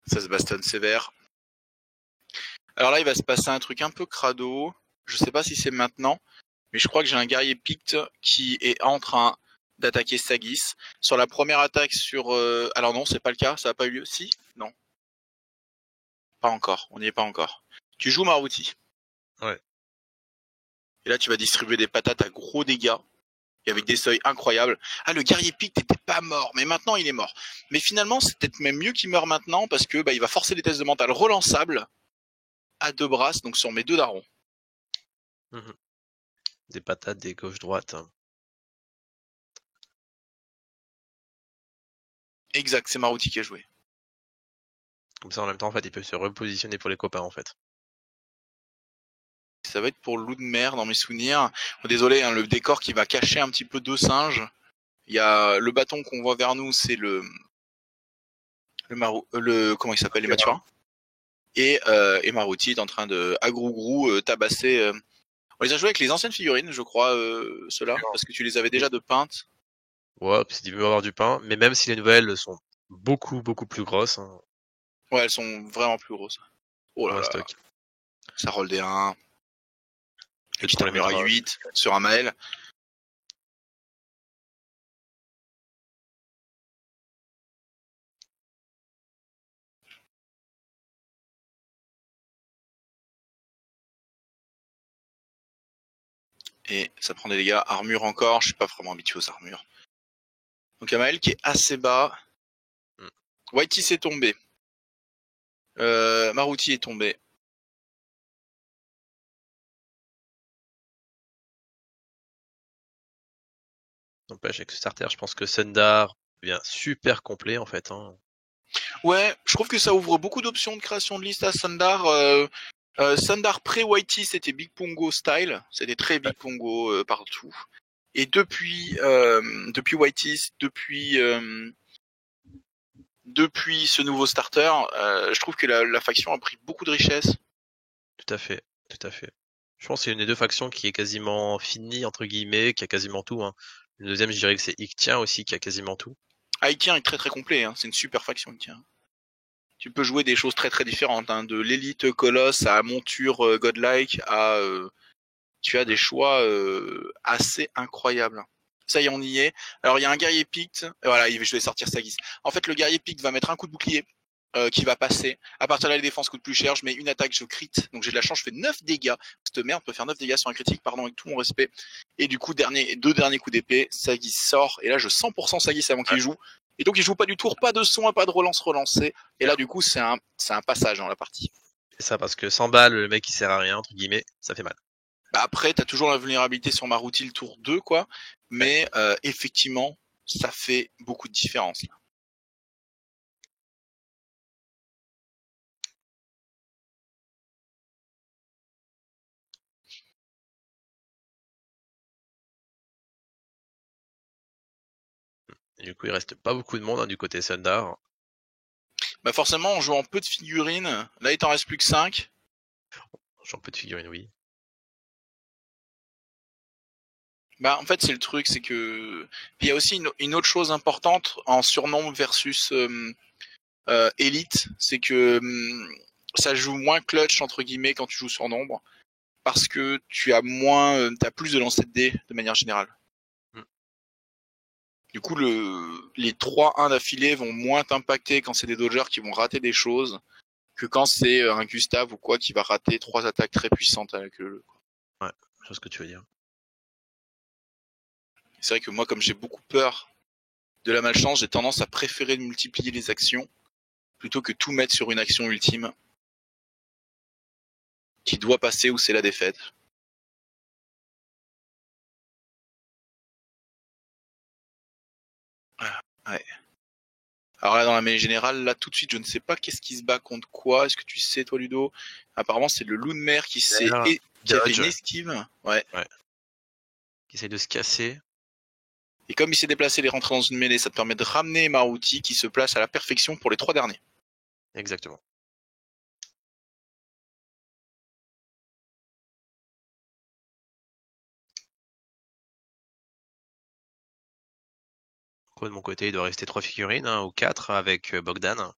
Ça se bastonne sévère. Alors là, il va se passer un truc un peu crado. Je sais pas si c'est maintenant, mais je crois que j'ai un guerrier Pict qui est en train d'attaquer Sagis. Sur la première attaque sur... Alors non, c'est pas le cas, ça a pas eu lieu. Si? Non. Pas encore, on n'y est pas encore. Tu joues Maruti. Ouais. Et là, tu vas distribuer des patates à gros dégâts. Et avec des seuils incroyables. Ah, le guerrier Pict n'était pas mort, mais maintenant il est mort. Mais finalement, c'est peut-être même mieux qu'il meure maintenant parce que il va forcer des tests de mental relançables à 2 brasses, donc sur mes 2 darons. Des patates, des gauche-droite. Exact, c'est Maruti qui a joué. Comme ça, en même temps, en fait, il peut se repositionner pour les copains, en fait. Ça va être pour le loup de mer dans mes souvenirs. Oh, désolé, le décor qui va cacher un petit peu 2 singes. Il y a le bâton qu'on voit vers nous, c'est le comment il s'appelle, les Mathurins. Et Maruti est en train de à grou tabasser. On les a joués avec les anciennes figurines, je crois, ceux-là, parce que tu les avais déjà de peintes. Ouais, c'est du mieux avoir du pain, mais même si les nouvelles sont beaucoup plus grosses. Ouais, elles sont vraiment plus grosses. Oh là là. Stock. Ça roll des 1. Le Petite armure à 8 sur un Maël. Et ça prend des dégâts. Armure encore, je suis pas vraiment habitué aux armures. Donc Amael qui est assez bas. Whitey est tombé. Maruti est tombé. N'empêche, avec ce starter, je pense que Sundar devient super complet en fait. Ouais, je trouve que ça ouvre beaucoup d'options de création de liste à Sundar. Sundar pré-Whitey, c'était Big Pongo style. C'était très Big Pongo partout. Et depuis Whitey, depuis ce nouveau starter, je trouve que la faction a pris beaucoup de richesse. Tout à fait. Je pense que c'est une des 2 factions qui est quasiment finie, entre guillemets, qui a quasiment tout. Le deuxième, je dirais que c'est Iktien aussi, qui a quasiment tout. Ah, Iktien est très très complet, c'est une super faction, Iktien. Tu peux jouer des choses très très différentes, de l'élite colosse à monture godlike à... tu as des choix assez incroyables. Ça y est, on y est. Alors, il y a un guerrier Pict. Voilà, je vais sortir Sagis. En fait, le guerrier Pict va mettre un coup de bouclier qui va passer. À partir de là, les défenses coûtent plus cher. Je mets une attaque, je crit. Donc, j'ai de la chance, je fais 9 dégâts. Cette merde peut faire 9 dégâts sur un critique, pardon, avec tout mon respect. Et du coup, 2 derniers coups d'épée. Sagis sort. Et là, je 100% Sagis avant qu'il joue. Et donc, il joue pas du tour, pas de soin, pas de relance relancée. Et là, du coup, c'est un passage dans la partie. C'est ça, parce que 100 balles, le mec, il sert à rien, entre guillemets, ça fait mal. Après, t'as toujours la vulnérabilité sur Maruti le tour 2, quoi. Mais effectivement, ça fait beaucoup de différence. Là. Et du coup, il reste pas beaucoup de monde du côté Sundar. Bah forcément, en jouant peu de figurines, là il t'en reste plus que 5. J'en peu de figurines, oui. Bah en fait c'est le truc, c'est que il y a aussi une autre chose importante en surnombre versus élite, c'est que ça joue moins clutch entre guillemets quand tu joues surnombre, parce que tu as moins, t'as plus de lancer de dés de manière générale. Du coup, les 3-1 d'affilée vont moins t'impacter quand c'est des dodgers qui vont rater des choses que quand c'est un Gustave ou quoi qui va rater 3 attaques très puissantes avec le. Ouais, je vois ce que tu veux dire. C'est vrai que moi, comme j'ai beaucoup peur de la malchance, j'ai tendance à préférer multiplier les actions plutôt que tout mettre sur une action ultime qui doit passer ou c'est la défaite. Ouais. Alors là, dans la mêlée générale, là, tout de suite, je ne sais pas qu'est-ce qui se bat contre quoi. Est-ce que tu sais, toi, Ludo? Apparemment, c'est le loup de mer qui a fait une esquive. Ouais. Qui essaye de se casser. Et comme il s'est déplacé et est rentré dans une mêlée, ça te permet de ramener Maruti qui se place à la perfection pour les 3 derniers. Exactement. De mon côté, il doit rester 3 figurines, ou 4 avec Bogdan.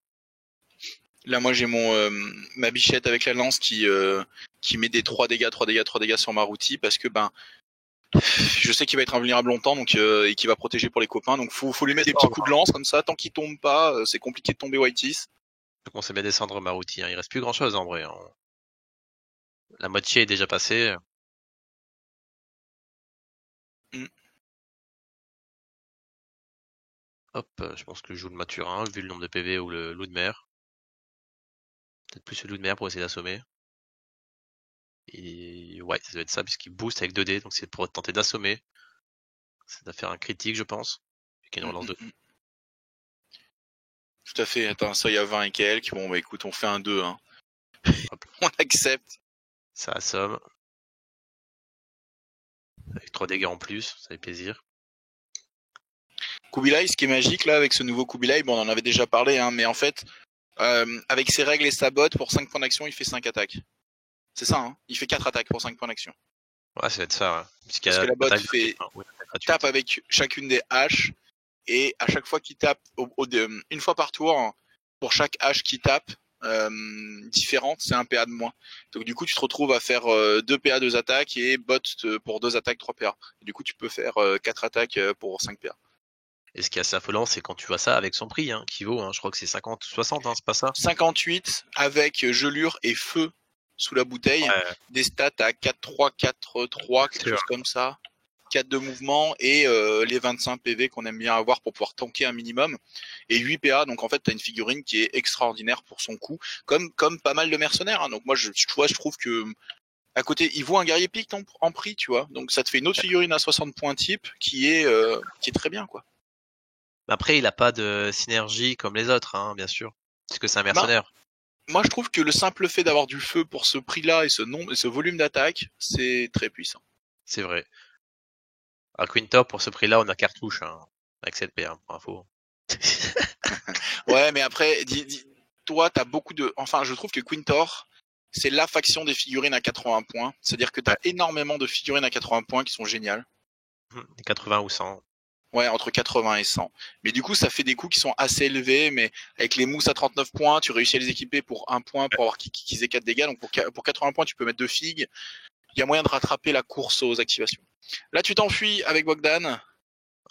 Là, moi, j'ai ma bichette avec la lance qui met des 3 dégâts, 3 dégâts, 3 dégâts sur Maruti parce que je sais qu'il va être invulnérable longtemps et qu'il va protéger pour les copains. Donc faut lui mettre des petits coups de lance comme ça. Tant qu'il tombe pas, c'est compliqué de tomber Whiteys. Donc on s'est mis à descendre Maruti. Il reste plus grand chose en vrai. La moitié est déjà passée. Hop, je pense que je joue le Maturin, vu le nombre de PV ou le loup de mer. Peut-être plus le loup de mer pour essayer d'assommer. Et ouais, ça doit être ça, puisqu'il booste avec 2D, donc c'est pour tenter d'assommer. Ça doit faire un critique, je pense. Et qu'il y a une relance de... Tout à fait. Attends, ça, il y a 20 et quelques. Bon, bah écoute, on fait un 2. Hein. On accepte. Ça assomme. Avec 3 dégâts en plus, ça fait plaisir. Kubilai, ce qui est magique là avec ce nouveau Kubilai, bon on en avait déjà parlé, hein, mais en fait, avec ses règles et sa botte, pour 5 points d'action, il fait 5 attaques. C'est ça, hein, il fait 4 attaques pour 5 points d'action. Ouais, ça va être ça, ouais. Parce que la botte fait tape avec chacune des haches, et à chaque fois qu'il tape, une fois par tour, pour chaque hache qui tape, différente, c'est un PA de moins. Donc du coup, tu te retrouves à faire 2 PA, 2 attaques, et bot pour 2 attaques, 3 PA. Et du coup, tu peux faire 4 attaques pour 5 PA. Et ce qui est assez affolant, c'est quand tu vois ça avec son prix, qui vaut, je crois que c'est 50 ou 60, c'est pas ça? 58 avec gelure et feu sous la bouteille. Ouais. Des stats à 4-3, 4-3, quelque chose comme ça. 4 de mouvement et les 25 PV qu'on aime bien avoir pour pouvoir tanker un minimum. Et 8 PA, donc en fait, tu as une figurine qui est extraordinaire pour son coût, comme pas mal de mercenaires. Hein. Donc moi, je trouve que à côté, il vaut un guerrier pique en prix, tu vois. Donc ça te fait une autre figurine à 60 points type qui est très bien, quoi. Après, il a pas de synergie comme les autres, bien sûr. Parce que c'est un mercenaire. Moi, je trouve que le simple fait d'avoir du feu pour ce prix-là et ce volume d'attaque, c'est très puissant. C'est vrai. À Quintor, pour ce prix-là, on a cartouche, avec 7 PA, pour info. Ouais, mais après, toi, t'as beaucoup de... Enfin, je trouve que Quintor, c'est la faction des figurines à 80 points. C'est-à-dire que t'as énormément de figurines à 80 points qui sont géniales. 80 ou 100. Ouais, entre 80 et 100. Mais du coup, ça fait des coûts qui sont assez élevés, mais avec les mousses à 39 points, tu réussis à les équiper pour 1 point pour avoir qu'ils aient 4 dégâts. Donc pour 80 points, tu peux mettre 2 figues. Il y a moyen de rattraper la course aux activations. Là, tu t'enfuis avec Bogdan.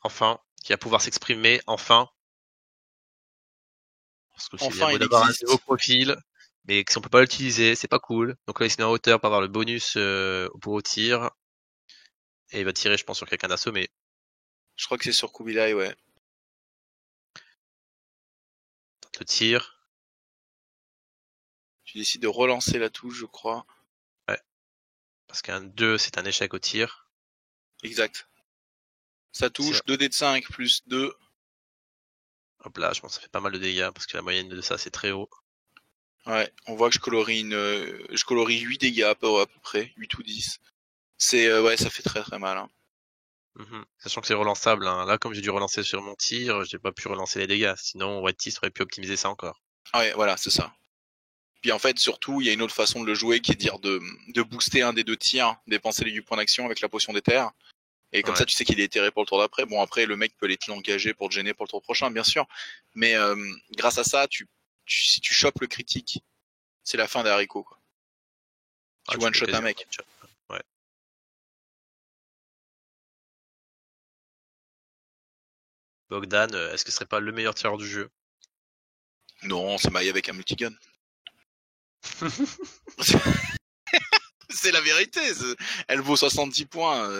Enfin, qui va pouvoir s'exprimer, enfin. Parce que c'est enfin, bien beau d'avoir un nouveau profil, mais si on peut pas l'utiliser, c'est pas cool. Donc là, il se met en hauteur pour avoir le bonus pour au tir. Et il va tirer, je pense, sur quelqu'un d'assommé. Je crois que c'est sur Kubilai, ouais. Le tir. Tu décides de relancer la touche, je crois. Ouais. Parce qu'un 2, c'est un échec au tir. Exact. Ça touche, 2 dés de 5 plus 2. Hop là, je pense que ça fait pas mal de dégâts, parce que la moyenne de ça, c'est très haut. Ouais, on voit que je colorie 8 dégâts à peu près, 8 ou 10. Ouais, ça fait très très mal. Hein. Sachant que c'est relançable, là comme j'ai dû relancer sur mon tir, j'ai pas pu relancer les dégâts, sinon Whiteys aurait pu optimiser ça encore. Ouais, voilà, c'est ça. Puis en fait, surtout, il y a une autre façon de le jouer qui est de dire de booster un des 2 tirs, dépenser les 8 points d'action avec la potion d'éther. Et comme ça, tu sais qu'il est éthéré pour le tour d'après. Bon, après, le mec peut l'engager pour te gêner pour le tour prochain, bien sûr. Mais grâce à ça, si tu chopes le critique, c'est la fin des haricots. Quoi. Tu one-shot un mec. Ouais. Bogdan, est-ce que ce serait pas le meilleur tireur du jeu? Non, c'est maille avec un multigun. C'est la vérité. Elle vaut 70 points.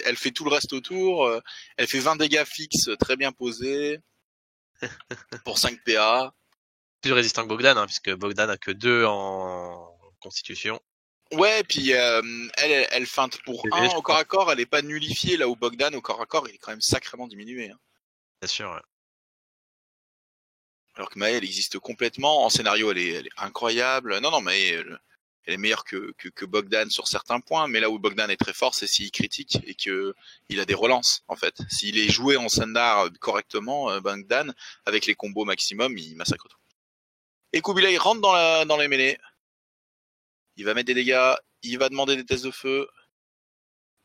Elle fait tout le reste autour. Elle fait 20 dégâts fixes très bien posés. Pour 5 PA. Plus résistant que Bogdan, hein, puisque Bogdan a que 2 en constitution. Ouais, puis elle feinte pour 1 au corps à corps. Elle est pas nullifiée, là où Bogdan, au corps à corps, il est quand même sacrément diminué. Hein. Bien sûr, ouais. Alors que Maë, elle existe complètement. En scénario, elle est incroyable. Non, Maë, elle est meilleure que Bogdan sur certains points, mais là où Bogdan est très fort, c'est s'il critique et que il a des relances, en fait. S'il est joué en Sundar correctement, Bogdan, avec les combos maximum, il massacre tout. Et Kubilai il rentre dans les mêlées. Il va mettre des dégâts, il va demander des tests de feu.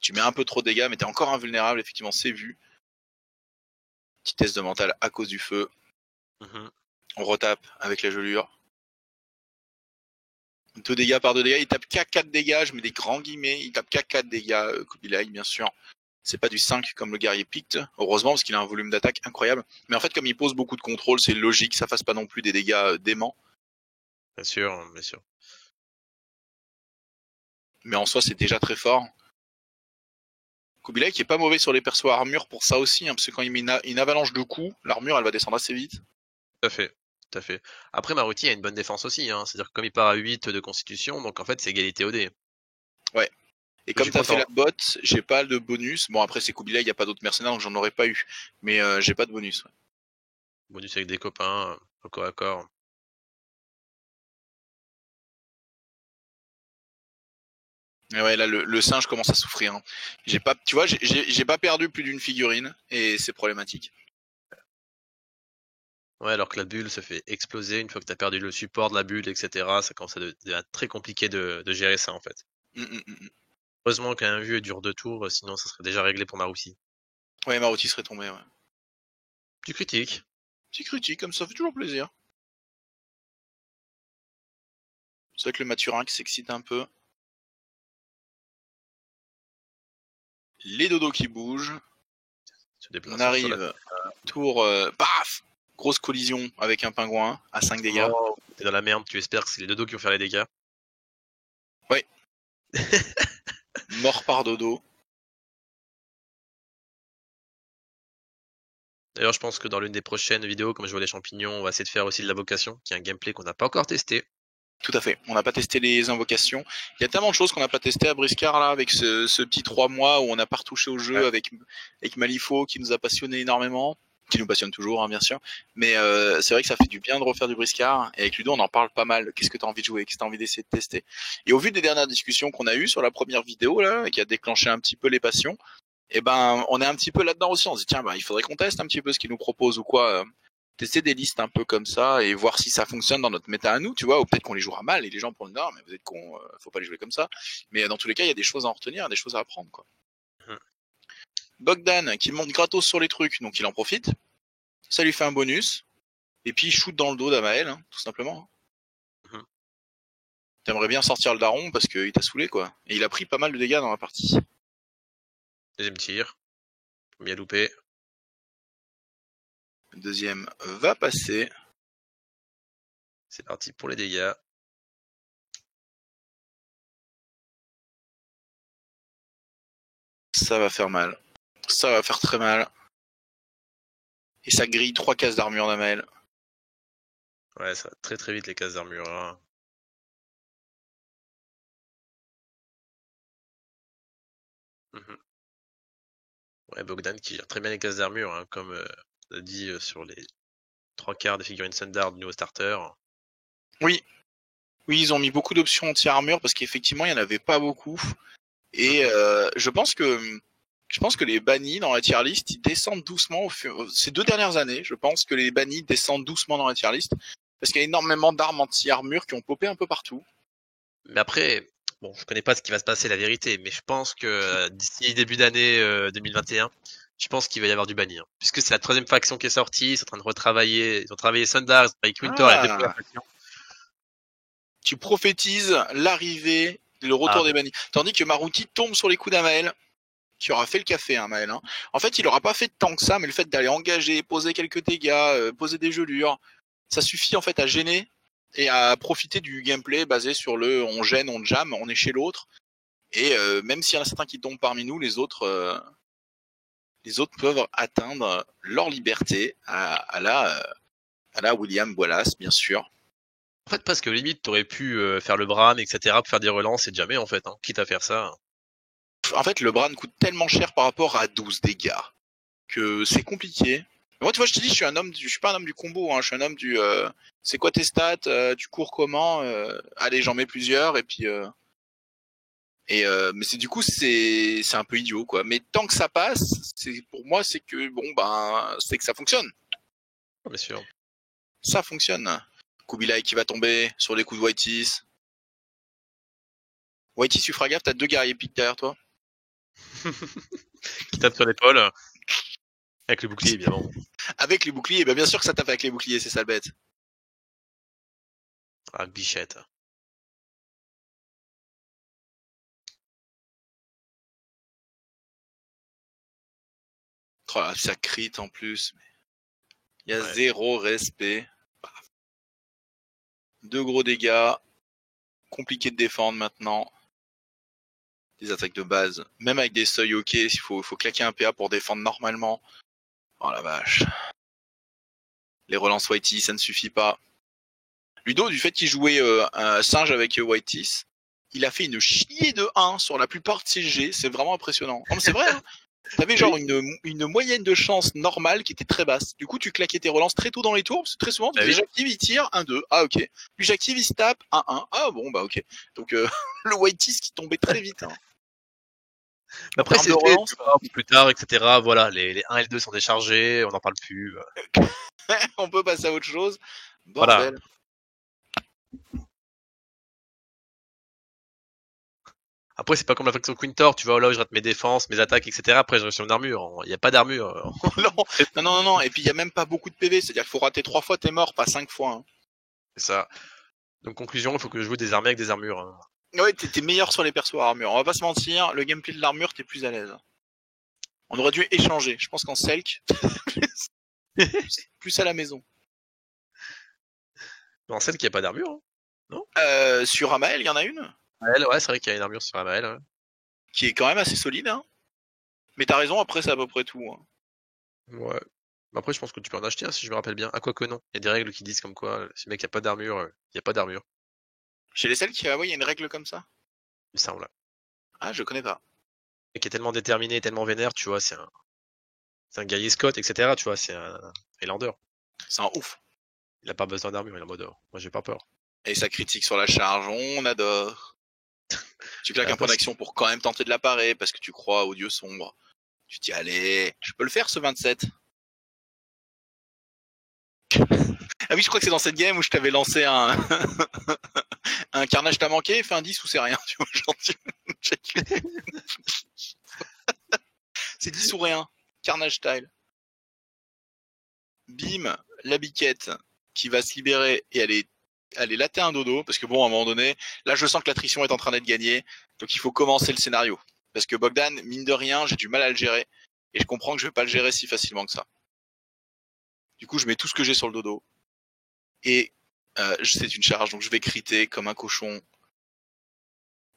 Tu mets un peu trop de dégâts, mais t'es encore invulnérable, effectivement, c'est vu. Petit test de mental à cause du feu. On retape avec la gelure. 2 dégâts par 2 dégâts, il tape qu'à 4 dégâts, je mets des grands guillemets, il tape qu'à 4 dégâts, Kubilai, bien sûr. C'est pas du 5 comme le guerrier Pict, heureusement, parce qu'il a un volume d'attaque incroyable. Mais en fait, comme il pose beaucoup de contrôle, c'est logique que ça fasse pas non plus des dégâts déments. Bien sûr, bien sûr. Mais en soi, c'est déjà très fort. Kubilai qui est pas mauvais sur les persos armure pour ça aussi, hein, parce que quand il met une avalanche de coups, l'armure, elle va descendre assez vite. Tout à fait. Tout à fait. Après, Maruti a une bonne défense aussi, hein. C'est-à-dire que comme il part à 8 de constitution, donc en fait, c'est égalité au dé. Ouais. Et comme t'as fait la botte, j'ai pas de bonus. Bon, après, c'est Kubilai, il y a pas d'autres mercenaires, donc j'en aurais pas eu. Mais j'ai pas de bonus. Ouais. Bonus avec des copains, au corps à corps. Et ouais, là, le singe commence à souffrir. Hein. Tu vois, j'ai pas perdu plus d'une figurine, et c'est problématique. Ouais, alors que la bulle se fait exploser une fois que t'as perdu le support de la bulle, etc. Ça commence à devenir très compliqué de gérer ça, en fait. Heureusement qu'un vue dure 2 tours, sinon ça serait déjà réglé pour Maruti. Ouais, Maruti serait tombé, ouais. Tu critiques. Petit critique, comme ça fait toujours plaisir. C'est vrai que le Mathurin qui s'excite un peu. Les dodos qui bougent. On arrive. Tour. Paf! Grosse collision avec un pingouin à 5 dégâts. Oh, t'es dans la merde, tu espères que c'est les dodos qui vont faire les dégâts. Ouais. Mort par dodo. D'ailleurs, je pense que dans l'une des prochaines vidéos, comme je vois les champignons, on va essayer de faire aussi de l'invocation, qui est un gameplay qu'on n'a pas encore testé. Tout à fait. On n'a pas testé les invocations. Il y a tellement de choses qu'on n'a pas testé à Briscard là, avec ce petit 3 mois où on n'a pas retouché au jeu, ouais. avec Malifaux qui nous a passionné énormément, qui nous passionne toujours, hein, bien sûr. Mais c'est vrai que ça fait du bien de refaire du Briscard. Et avec Ludo, on en parle pas mal. Qu'est-ce que tu as envie de jouer? Qu'est-ce que tu as envie d'essayer de tester? Et au vu des dernières discussions qu'on a eues sur la première vidéo là, qui a déclenché un petit peu les passions, et ben on est un petit peu là-dedans aussi. On se dit tiens, il faudrait qu'on teste un petit peu ce qu'ils nous proposent ou quoi. Tester des listes un peu comme ça et voir si ça fonctionne dans notre méta à nous, tu vois, ou peut-être qu'on les jouera mal et les gens pourront dire non, mais vous êtes cons, faut pas les jouer comme ça. Mais dans tous les cas, il y a des choses à en retenir, des choses à apprendre, quoi. Bogdan qui monte gratos sur les trucs, donc il en profite. Ça lui fait un bonus. Et puis il shoot dans le dos d'Amael, hein, tout simplement. T'aimerais bien sortir le daron parce qu'il t'a saoulé, quoi. Et il a pris pas mal de dégâts dans la partie. Deuxième tir. Bien loupé. Le deuxième va passer. C'est parti pour les dégâts. Ça va faire mal. Ça va faire très mal. Et ça grille 3 cases d'armure d'Amael. Ouais, ça va très très vite les cases d'armure. Hein. Ouais, Bogdan qui gère très bien les cases d'armure, hein, comme on a dit sur les 3/4 des figurines Sundar du nouveau starter. Oui. Oui, ils ont mis beaucoup d'options anti-armure parce qu'effectivement, il n'y en avait pas beaucoup. Et je pense que les bannis dans la tier list, ils descendent doucement. Ces 2 dernières années, je pense que les bannis descendent doucement dans la tier list parce qu'il y a énormément d'armes anti-armure qui ont popé un peu partout. Mais après, bon, je connais pas ce qui va se passer, la vérité, mais je pense que d'ici début d'année 2021, je pense qu'il va y avoir du banni. Hein, puisque c'est la 3e faction qui est sortie, ils sont en train de retravailler, ils ont travaillé Sundar, ils ont travaillé Quintor, la faction. Tu prophétises l'arrivée, le retour des bannis. Tandis que Maruti tombe sur les coups d'Amael, qui aura fait le café, hein, Maël. Hein. En fait, il aura pas fait tant que ça, mais le fait d'aller engager, poser quelques dégâts, poser des gelures, ça suffit en fait à gêner et à profiter du gameplay basé sur le on gêne, on jam, on est chez l'autre. Et même s'il y en a certains qui tombent parmi nous, les autres peuvent atteindre leur liberté à la William Wallace, bien sûr. En fait, parce que limite, t'aurais pu faire le Bran, etc., pour faire des relances et jamais, en fait, hein, quitte à faire ça. En fait, le Bran coûte tellement cher par rapport à 12 dégâts que c'est compliqué. Moi, tu vois, je te dis, je suis pas un homme du combo, hein, je suis un homme du. C'est quoi tes stats, tu cours comment allez, j'en mets plusieurs et puis. Mais c'est du coup c'est un peu idiot quoi. Mais tant que ça passe, pour moi c'est que bon ben c'est que ça fonctionne. Bien sûr. Ça fonctionne. Kubilai qui va tomber sur les coups de Whitey. Whitey, tu feras gaffe, t'as 2 guerriers piques derrière toi. Qui tape sur l'épaule. Avec le bouclier, évidemment. Avec les boucliers, bien sûr que ça tape avec les boucliers, c'est ça le bête. Ah, bichette. Oh là, ça crit en plus. Il y a zéro respect. 2 gros dégâts. Compliqué de défendre maintenant. Des attaques de base. Même avec des seuils ok, il faut claquer un PA pour défendre normalement. Oh la vache. Les relances Whitey, ça ne suffit pas. Ludo, du fait qu'il jouait un singe avec Whitey, il a fait une chier de 1 sur la plupart de ses jets. C'est vraiment impressionnant. Non, mais c'est vrai, hein. T'avais genre une moyenne de chance normale qui était très basse. Du coup, tu claquais tes relances très tôt dans les tours, parce que très souvent, j'active, il tire, 1-2. Ah, ok. Puis j'active, il se tape, 1-1. Ah, bon, bah, ok. Donc, le Whitey qui tombait très vite, hein. Après, c'est plus tard, etc. Voilà, les 1 et les 2 sont déchargés, on n'en parle plus. On peut passer à autre chose. Bordel. Voilà. Après, c'est pas comme la faction Quintor, tu vois, là où je rate mes défenses, mes attaques, etc. Après, je reste sur une armure. Il n'y a pas d'armure. non. Et puis, il y a même pas beaucoup de PV. C'est-à-dire qu'il faut rater 3 fois, t'es mort, pas 5 fois. Hein. C'est ça. Donc, conclusion, il faut que je joue des armées avec des armures. Hein. Ouais, t'es meilleur sur les persos à armure. On va pas se mentir, le gameplay de l'armure, t'es plus à l'aise. On aurait dû échanger. Je pense qu'en Selk, c'est plus à la maison. En Selk, il n'y a pas d'armure, hein. Non sur Amael, il y en a une. Amael, ouais, c'est vrai qu'il y a une armure sur Amael. Ouais. Qui est quand même assez solide, hein. Mais t'as raison, après, c'est à peu près tout. Hein. Ouais. Après, je pense que tu peux en acheter, hein, si je me rappelle bien. Ah, quoi que non. Il y a des règles qui disent comme quoi, si le mec n'a pas d'armure, il n'y a pas d'armure. Chez les Selk, il y a une règle comme ça. Il me semble. Ah, je connais pas. Et qui est tellement déterminé, tellement vénère, tu vois, c'est un guerrier Scott, etc. Tu vois, c'est un Highlander. C'est un ouf. Il a pas besoin d'armure, il est en mode moi j'ai pas peur. Et ça critique sur la charge, on adore. Tu claques un point d'action pour quand même tenter de la parer parce que tu crois au dieu sombre. Tu te dis allez, je peux le faire ce 27. Ah oui, je crois que c'est dans cette game où je t'avais lancé un un carnage t'a manqué, fais un 10 ou c'est rien, tu vois, genre c'est 10 ou rien, carnage style. Bim, la biquette qui va se libérer et aller latter un dodo, parce que bon, à un moment donné, là je sens que l'attrition est en train d'être gagnée, donc il faut commencer le scénario. Parce que Bogdan, mine de rien, j'ai du mal à le gérer, et je comprends que je vais pas le gérer si facilement que ça. Du coup, je mets tout ce que j'ai sur le dodo, et c'est une charge, donc je vais criter comme un cochon.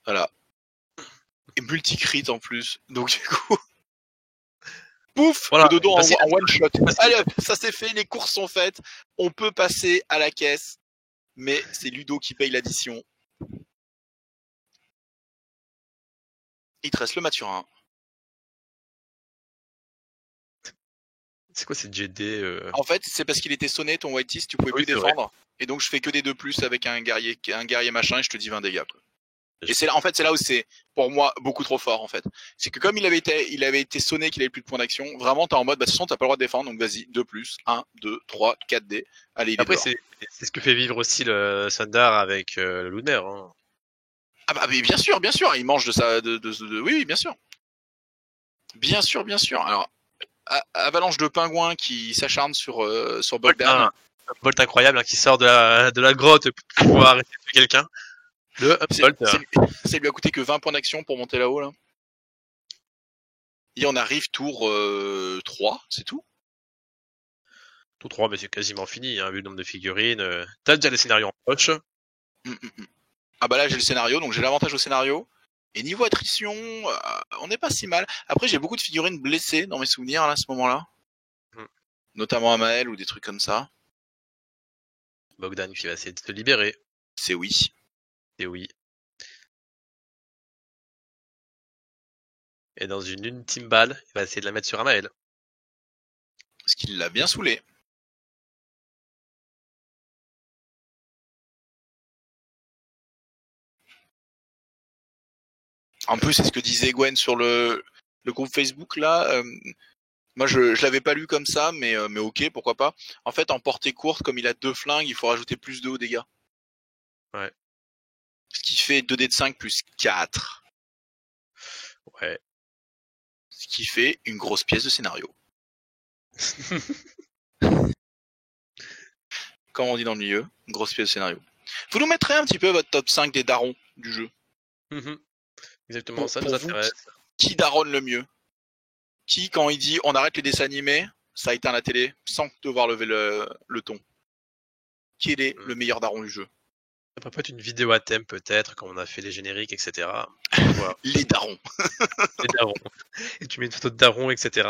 Voilà. Et multi-crit en plus, donc du coup... Pouf, voilà, le dodo en one shot. Allez hop, ça c'est fait, les courses sont faites, on peut passer à la caisse. Mais c'est Ludo qui paye l'addition. Il te reste le Mathurin. C'est quoi cette GD En fait, c'est parce qu'il était sonné ton Whitey, tu pouvais plus défendre. Vrai. Et donc je fais que des 2+ avec un guerrier machin et je te dis 20 dégâts. Quoi. Et c'est là, en fait, c'est là où c'est pour moi beaucoup trop fort en fait. C'est que comme il avait été sonné qu'il avait plus de points d'action, vraiment t'es en mode bah de toute façon t'as pas le droit de défendre, donc vas-y, 2+, 1, 2, 3, 4 dés. Allez, il après c'est ce que fait vivre aussi le Sundar avec le Lunar. Hein. Ah bah mais bien sûr, il mange de ça, oui, bien sûr. Bien sûr. Alors, avalanche de pingouins qui s'acharne sur Bogdan. Un bolt incroyable hein, qui sort de la grotte pour pouvoir arrêter quelqu'un. Ça lui a coûté que 20 points d'action pour monter là-haut là. Et on arrive tour 3, c'est tout. Tout 3, mais c'est quasiment fini, hein, vu le nombre de figurines. T'as déjà les scénarios en poche. Ah bah là j'ai le scénario, donc j'ai l'avantage au scénario. Et niveau attrition, on n'est pas si mal. Après j'ai beaucoup de figurines blessées dans mes souvenirs là, à ce moment-là. Notamment Amael ou des trucs comme ça. Bogdan qui va essayer de se libérer. C'est oui. Et oui. Et dans une ultime balle, il va essayer de la mettre sur Amael. Parce qu'il l'a bien saoulé. En plus, c'est ce que disait Gwen sur le groupe Facebook là. Moi, je l'avais pas lu comme ça, mais ok, pourquoi pas. En fait, en portée courte, comme il a 2 flingues, il faut rajouter plus 2 aux dégâts. Ouais. Ce qui fait 2d de 5 plus 4. Ouais. Ce qui fait une grosse pièce de scénario. Comme on dit dans le milieu, une grosse pièce de scénario. Vous nous mettrez un petit peu votre top 5 des darons du jeu. Exactement, ça nous intéresse. Qui daronne le mieux? Qui, quand il dit on arrête les dessins animés, ça éteint la télé sans devoir lever le ton? Qui est le meilleur daron du jeu? Ça peut pas être une vidéo à thème peut-être, quand on a fait les génériques, etc. Voilà. Les darons. Les darons. Et tu mets une photo de daron, etc.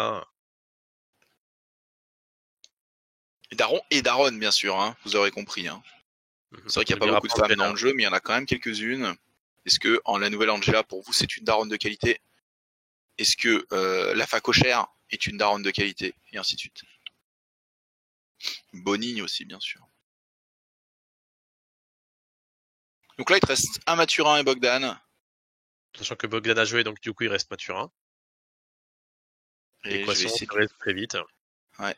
Daron et daronne, bien sûr, hein, vous aurez compris. Hein. C'est vrai qu'il n'y a pas beaucoup de femmes dans le jeu, mais il y en a quand même quelques-unes. Est-ce que en la nouvelle Angela, pour vous, c'est une daronne de qualité? Est-ce que la facochère est une daronne de qualité? Et ainsi de suite. Bonigne aussi, bien sûr. Donc là, il te reste un Mathurin et Bogdan. Sachant que Bogdan a joué, donc du coup, il reste Mathurin. Et l'équation se reste très vite. Ouais.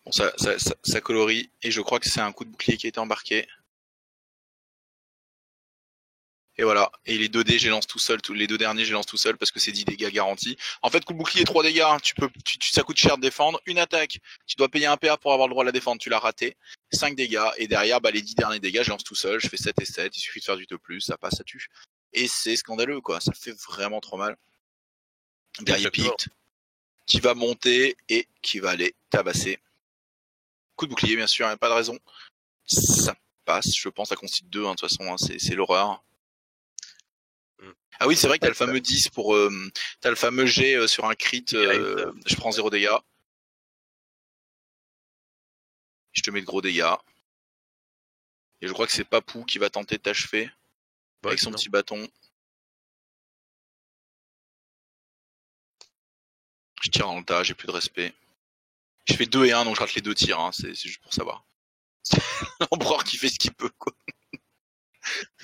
Bon, ça colorie, et je crois que c'est un coup de bouclier qui a été embarqué. Et voilà. Et les 2D, je les lance tout seul. Les 2 derniers, je les lance tout seul parce que c'est 10 dégâts garantis. En fait, coup de bouclier, 3 dégâts. Hein. Ça coûte cher de défendre. Une attaque. Tu dois payer un PA pour avoir le droit de la défendre. Tu l'as raté. 5 dégâts. Et derrière, les 10 derniers dégâts, je lance tout seul. Je fais 7 et 7. Il suffit de faire du 2+. Ça passe, ça tue. Et c'est scandaleux, quoi. Ça fait vraiment trop mal. Guerrier Pict, qui va monter et qui va aller tabasser. Coup de bouclier, bien sûr. Il n'y a pas de raison. Ça passe. Je pense à Consti 2. Hein, de toute façon, hein, c'est l'horreur. Ah oui, c'est vrai que t'as le fameux 10 pour... t'as le fameux G sur un crit, je prends 0 dégâts. Je te mets de gros dégâts. Et je crois que c'est Papou qui va tenter de t'achever avec son petit bâton. Je tire dans le tas, j'ai plus de respect. Je fais 2 et 1, donc je rate les 2 tirs, hein, c'est juste pour savoir. L'empereur qui fait ce qu'il peut, quoi.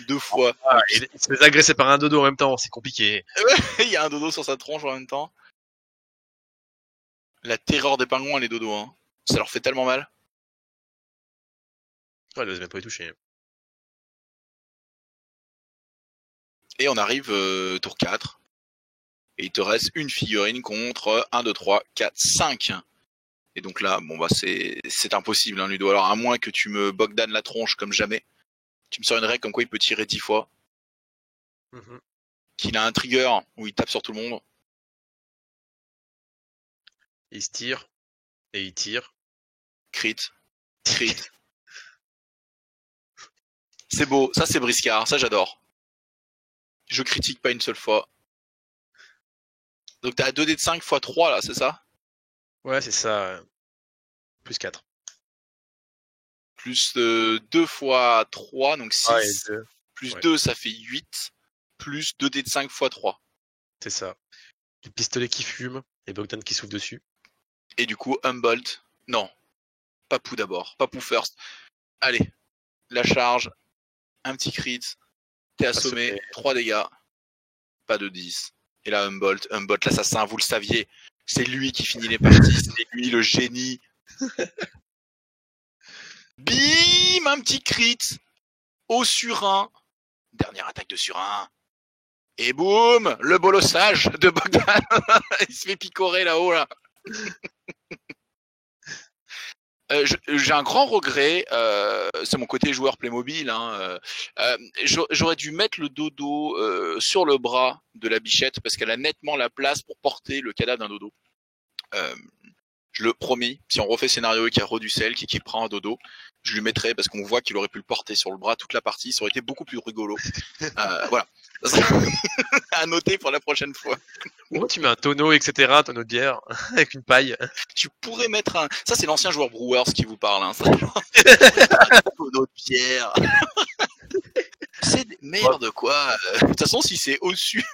2 fois. Ah, il se fait agresser par un dodo en même temps, c'est compliqué. Il y a un dodo sur sa tronche en même temps. La terreur des pingouins, les dodos, hein. Ça leur fait tellement mal. Ouais, il n'ose même pas y toucher. Et on arrive tour 4. Et il te reste une figurine contre 1, 2, 3, 4, 5. Et donc là, bon bah c'est impossible, hein, Ludo. Alors à moins que tu me Bogdan la tronche comme jamais. Tu me sors une règle comme quoi il peut tirer 10 fois. Qu'il a un trigger où il tape sur tout le monde. Il se tire. Et il tire. Crit. Crit. C'est beau. Ça, c'est briscard. Ça, j'adore. Je critique pas une seule fois. Donc t'as 2D de 5 x 3 là, c'est ça? Ouais, c'est ça. Plus 4. Plus 2 x 3, donc 6. Ouais, plus 2, ça fait 8. Plus 2D de 5 x 3. C'est ça. Le pistolet qui fume et Bogdan qui souffle dessus. Et du coup, Humboldt. Non. Papou d'abord. Papou first. Allez. La charge. Un petit crit. T'es assommé. 3 dégâts. Pas de 10. Et là, Humboldt, l'assassin, vous le saviez. C'est lui qui finit les parties. C'est lui le génie. Bim, un petit crit. Au surin. Dernière attaque de surin. Et boum, le bolossage de Bogdan. Il se fait picorer là-haut, là. J'ai un grand regret, c'est mon côté joueur Playmobil. J'aurais dû mettre le dodo sur le bras de la bichette parce qu'elle a nettement la place pour porter le cadavre d'un dodo. Je le promets, si on refait scénario et qu'il y a Roducel qui prend un dodo, je lui mettrai parce qu'on voit qu'il aurait pu le porter sur le bras toute la partie, ça aurait été beaucoup plus rigolo. Voilà. À noter pour la prochaine fois. Pourquoi tu mets un tonneau, etc., un tonneau de bière, avec une paille? Tu pourrais mettre un... Ça, c'est l'ancien joueur Brewers qui vous parle. Hein. Un tonneau de bière. C'est des merdes, quoi. De toute façon, si c'est au-dessus,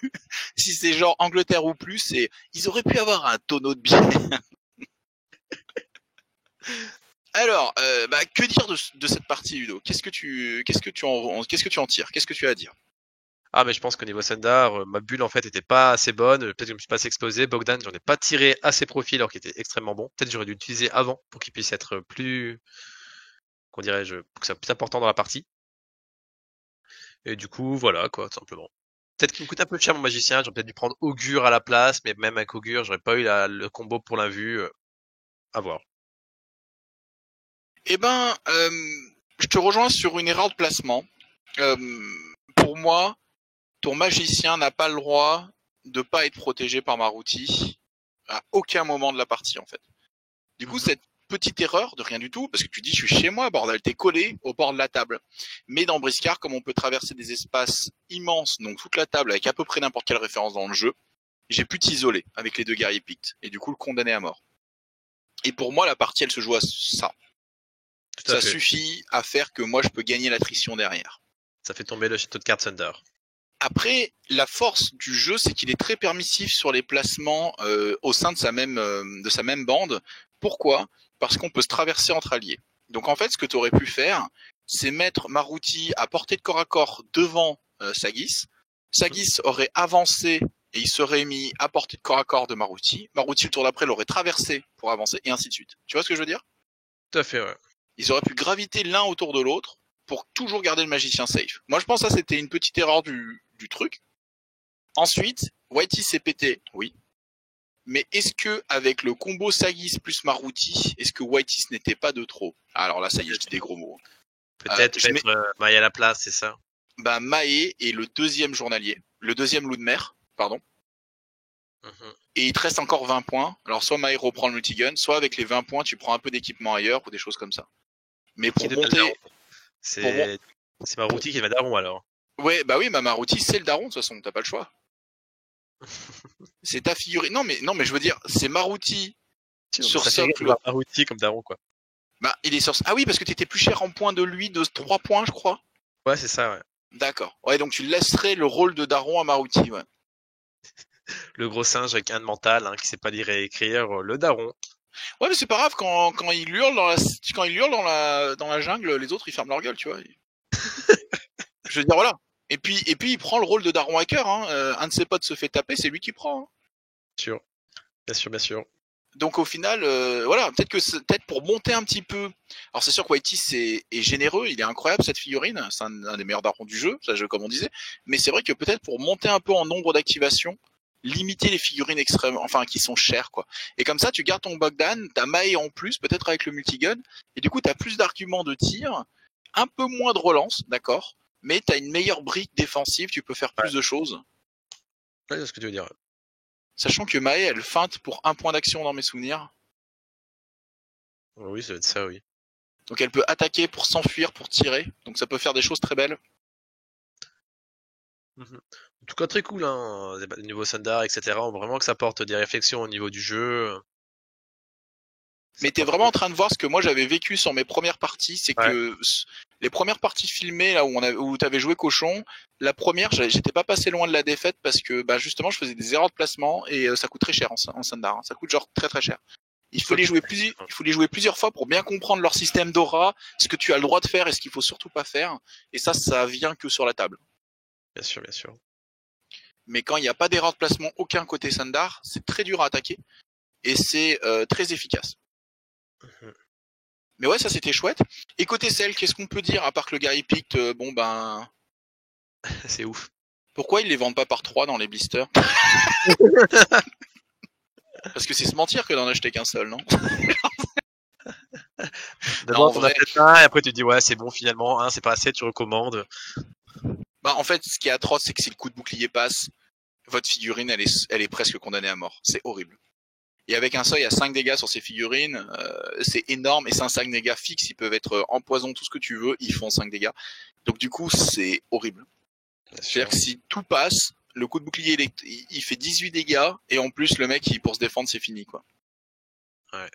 si c'est genre Angleterre ou plus, ils auraient pu avoir un tonneau de bière. Alors, que dire de cette partie, Ludo? Qu'est-ce que tu en tires? Qu'est-ce que tu as à dire? Ah, mais je pense qu'au niveau Sundar, ma bulle en fait était pas assez bonne. Peut-être que je me suis pas assez exposé. Bogdan, j'en ai pas tiré assez profit alors qu'il était extrêmement bon. Peut-être que j'aurais dû l'utiliser avant pour qu'il puisse être plus, qu'on dirais-je, pour que ça soit plus important dans la partie. Et du coup, voilà, quoi, tout simplement. Peut-être qu'il me coûte un peu cher mon magicien. J'aurais peut-être dû prendre Augure à la place, mais même avec Augure, j'aurais pas eu le combo pour l'invue. À voir. Eh ben, je te rejoins sur une erreur de placement. Pour moi, ton magicien n'a pas le droit de pas être protégé par Maruti à aucun moment de la partie, en fait. Du coup, cette petite erreur de rien du tout, parce que tu dis je suis chez moi, bordel, t'es collé au bord de la table. Mais dans Briscard, comme on peut traverser des espaces immenses, donc toute la table avec à peu près n'importe quelle référence dans le jeu, j'ai pu t'isoler avec les deux guerriers pictes, et du coup le condamner à mort. Et pour moi, la partie, elle se joue à ça. Ça suffit à faire que moi, je peux gagner l'attrition derrière. Ça fait tomber le château de cartes Sundar. Après, la force du jeu, c'est qu'il est très permissif sur les placements au sein de sa même bande. Pourquoi ? Parce qu'on peut se traverser entre alliés. Donc en fait, ce que tu aurais pu faire, c'est mettre Maruti à portée de corps à corps devant Sagis. Sagis aurait avancé et il serait mis à portée de corps à corps de Maruti. Maruti, le tour d'après, l'aurait traversé pour avancer, et ainsi de suite. Tu vois ce que je veux dire ? Tout à fait, ouais. Ils auraient pu graviter l'un autour de l'autre pour toujours garder le magicien safe. Moi, je pense que ça, c'était une petite erreur du truc. Ensuite, Whitey s'est pété, oui. Mais est-ce que avec le combo Sagis plus Maruti, est-ce que Whitey ce n'était pas de trop ? Alors là, ça y est, je dis des gros mots. Peut-être mettre Maï à la place, c'est ça ? Bah, Maé est le deuxième journalier, le deuxième loup de mer, pardon. Et il te reste encore 20 points. Alors soit Maé reprend le multigun, soit avec les 20 points, tu prends un peu d'équipement ailleurs ou des choses comme ça. Mais pour monter... C'est Maruti qui est ma daron alors. Ouais, bah oui, Maruti, c'est le daron de toute façon, t'as pas le choix. C'est ta figurine. Non mais je veux dire, c'est Maruti sur socle. Maruti comme daron quoi. Bah, il est sur... Ah oui, parce que t'étais plus cher en points de lui de 3 points, je crois. Ouais, c'est ça, ouais. D'accord. Ouais, donc tu laisserais le rôle de daron à Maruti, ouais. Le gros singe avec un mental, qui sait pas lire et écrire, le daron. Ouais, mais c'est pas grave, quand il hurle dans la jungle, les autres ils ferment leur gueule, tu vois. Je veux dire, voilà. Et puis il prend le rôle de daron hacker, un de ses potes se fait taper, c'est lui qui prend. Hein. Bien sûr. Donc au final, voilà, peut-être pour monter un petit peu. Alors c'est sûr que Whitey est généreux, il est incroyable cette figurine, c'est un des meilleurs darons du jeu, ça comme on disait. Mais c'est vrai que peut-être pour monter un peu en nombre d'activations, limiter les figurines extrêmes, enfin qui sont chères quoi. Et comme ça, tu gardes ton Bogdan, t'as Maé en plus, peut-être avec le multigun, et du coup t'as plus d'arguments de tir, un peu moins de relance, d'accord, mais t'as une meilleure brique défensive, tu peux faire plus de choses. Ouais, c'est ce que tu veux dire. Sachant que Maé, elle feinte pour 1 point d'action dans mes souvenirs. Oui, ça doit être ça, oui. Donc elle peut attaquer pour s'enfuir, pour tirer. Donc ça peut faire des choses très belles. En tout cas, très cool, au niveau Sundar, etc. Vraiment que ça porte des réflexions au niveau du jeu. Mais t'es vraiment en train de voir ce que moi j'avais vécu sur mes premières parties, c'est que les premières parties filmées là où t'avais joué cochon, la première j'étais pas passé loin de la défaite parce que justement je faisais des erreurs de placement et ça coûte très cher en Sundar, ça coûte genre très très cher. Il faut les jouer plusieurs fois pour bien comprendre leur système d'aura, ce que tu as le droit de faire et ce qu'il faut surtout pas faire, et ça vient que sur la table. Bien sûr. Mais quand il n'y a pas d'erreur de placement aucun côté Sundar, c'est très dur à attaquer et c'est très efficace. Mais ouais, ça c'était chouette. Et côté Cell, qu'est-ce qu'on peut dire à part que le guerrier Pict, c'est ouf. Pourquoi ils les vendent pas par 3 dans les blisters? Parce que c'est se mentir que d'en acheter qu'un seul, non? D'abord, en t'en vrai, achètes un, et après tu te dis, ouais, c'est bon, finalement, un, c'est pas assez, tu recommandes. bah, en fait, ce qui est atroce, c'est que si le coup de bouclier passe, votre figurine, elle est presque condamnée à mort. C'est horrible. Et avec un seuil à 5 dégâts sur ces figurines, c'est énorme, et c'est un 5 dégâts fixe, ils peuvent être empoisons, tout ce que tu veux, ils font 5 dégâts. Donc du coup, c'est horrible. Bien C'est-à-dire sûr. que si tout passe, le coup de bouclier, il fait 18 dégâts, et en plus, le mec, pour se défendre, c'est fini, quoi. Ouais.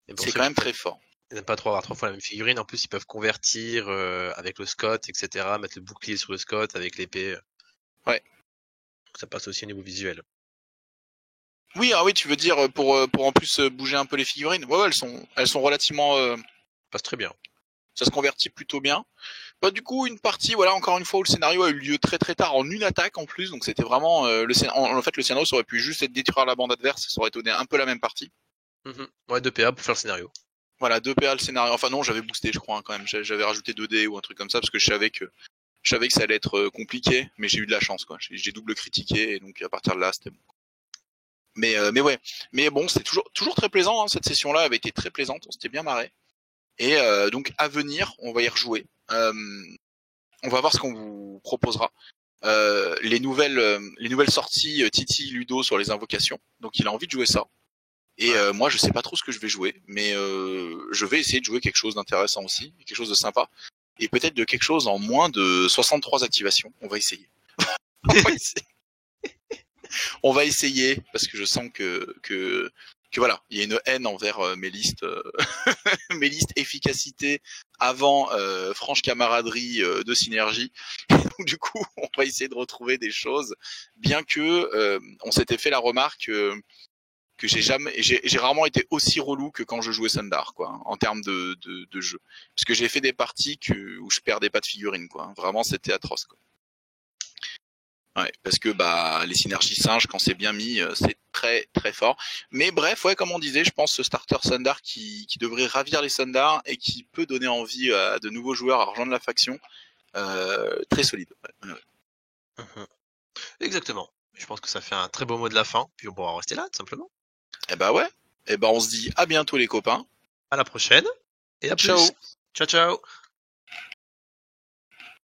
Et pour C'est ceux quand qui même très fort. n'aiment pas trop avoir 3 fois la même figurine, en plus, ils peuvent convertir avec le Scott, etc., mettre le bouclier sur le Scott avec l'épée. Ouais. Donc ça passe aussi au niveau visuel. Oui, ah oui, tu veux dire pour en plus bouger un peu les figurines. Ouais, ouais, elles sont relativement Ça passe très bien. ça se convertit plutôt bien. Bah du coup, une partie voilà, encore une fois où le scénario a eu lieu très très tard en une attaque en plus, donc c'était vraiment en fait le scénario ça aurait pu juste être détruire la bande adverse, ça aurait donné un peu la même partie. Ouais, 2 PA pour faire le scénario. Voilà, 2 PA le scénario. Enfin non, j'avais boosté je crois quand même. J'avais rajouté 2 D ou un truc comme ça parce que je savais que ça allait être compliqué, mais j'ai eu de la chance quoi. J'ai double critiqué et donc à partir de là, c'était bon. Mais ouais, mais bon, c'était toujours très plaisant. Hein, cette session-là avait été très plaisante, on s'était bien marré. Et donc à venir, on va y rejouer. On va voir ce qu'on vous proposera. Les nouvelles sorties Titi Ludo sur les invocations. Donc il a envie de jouer ça. Et Ouais. moi je sais pas trop ce que je vais jouer, mais je vais essayer de jouer quelque chose d'intéressant aussi, quelque chose de sympa. Et peut-être de quelque chose en moins de 63 activations. On va essayer. On va essayer. On va essayer parce que je sens que voilà, il y a une haine envers mes listes, mes listes efficacité avant franche camaraderie de synergie. Du coup, on va essayer de retrouver des choses, bien que on s'était fait la remarque que j'ai rarement été aussi relou que quand je jouais Sundar, quoi, en termes de jeu, parce que j'ai fait des parties où je perdais pas de figurines, quoi. Vraiment, c'était atroce, quoi. Ouais, parce que bah les synergies singes quand c'est bien mis, c'est très très fort. Mais bref, ouais, comme on disait, je pense ce starter Sundar qui devrait ravir les Sundar et qui peut donner envie à de nouveaux joueurs à rejoindre la faction. Très solide. Ouais, ouais. Exactement. Je pense que ça fait un très beau mot de la fin, puis on pourra en rester là, tout simplement. Et bah ouais. Et bah on se dit à bientôt les copains. À la prochaine, et à Ciao. plus. Ciao, ciao.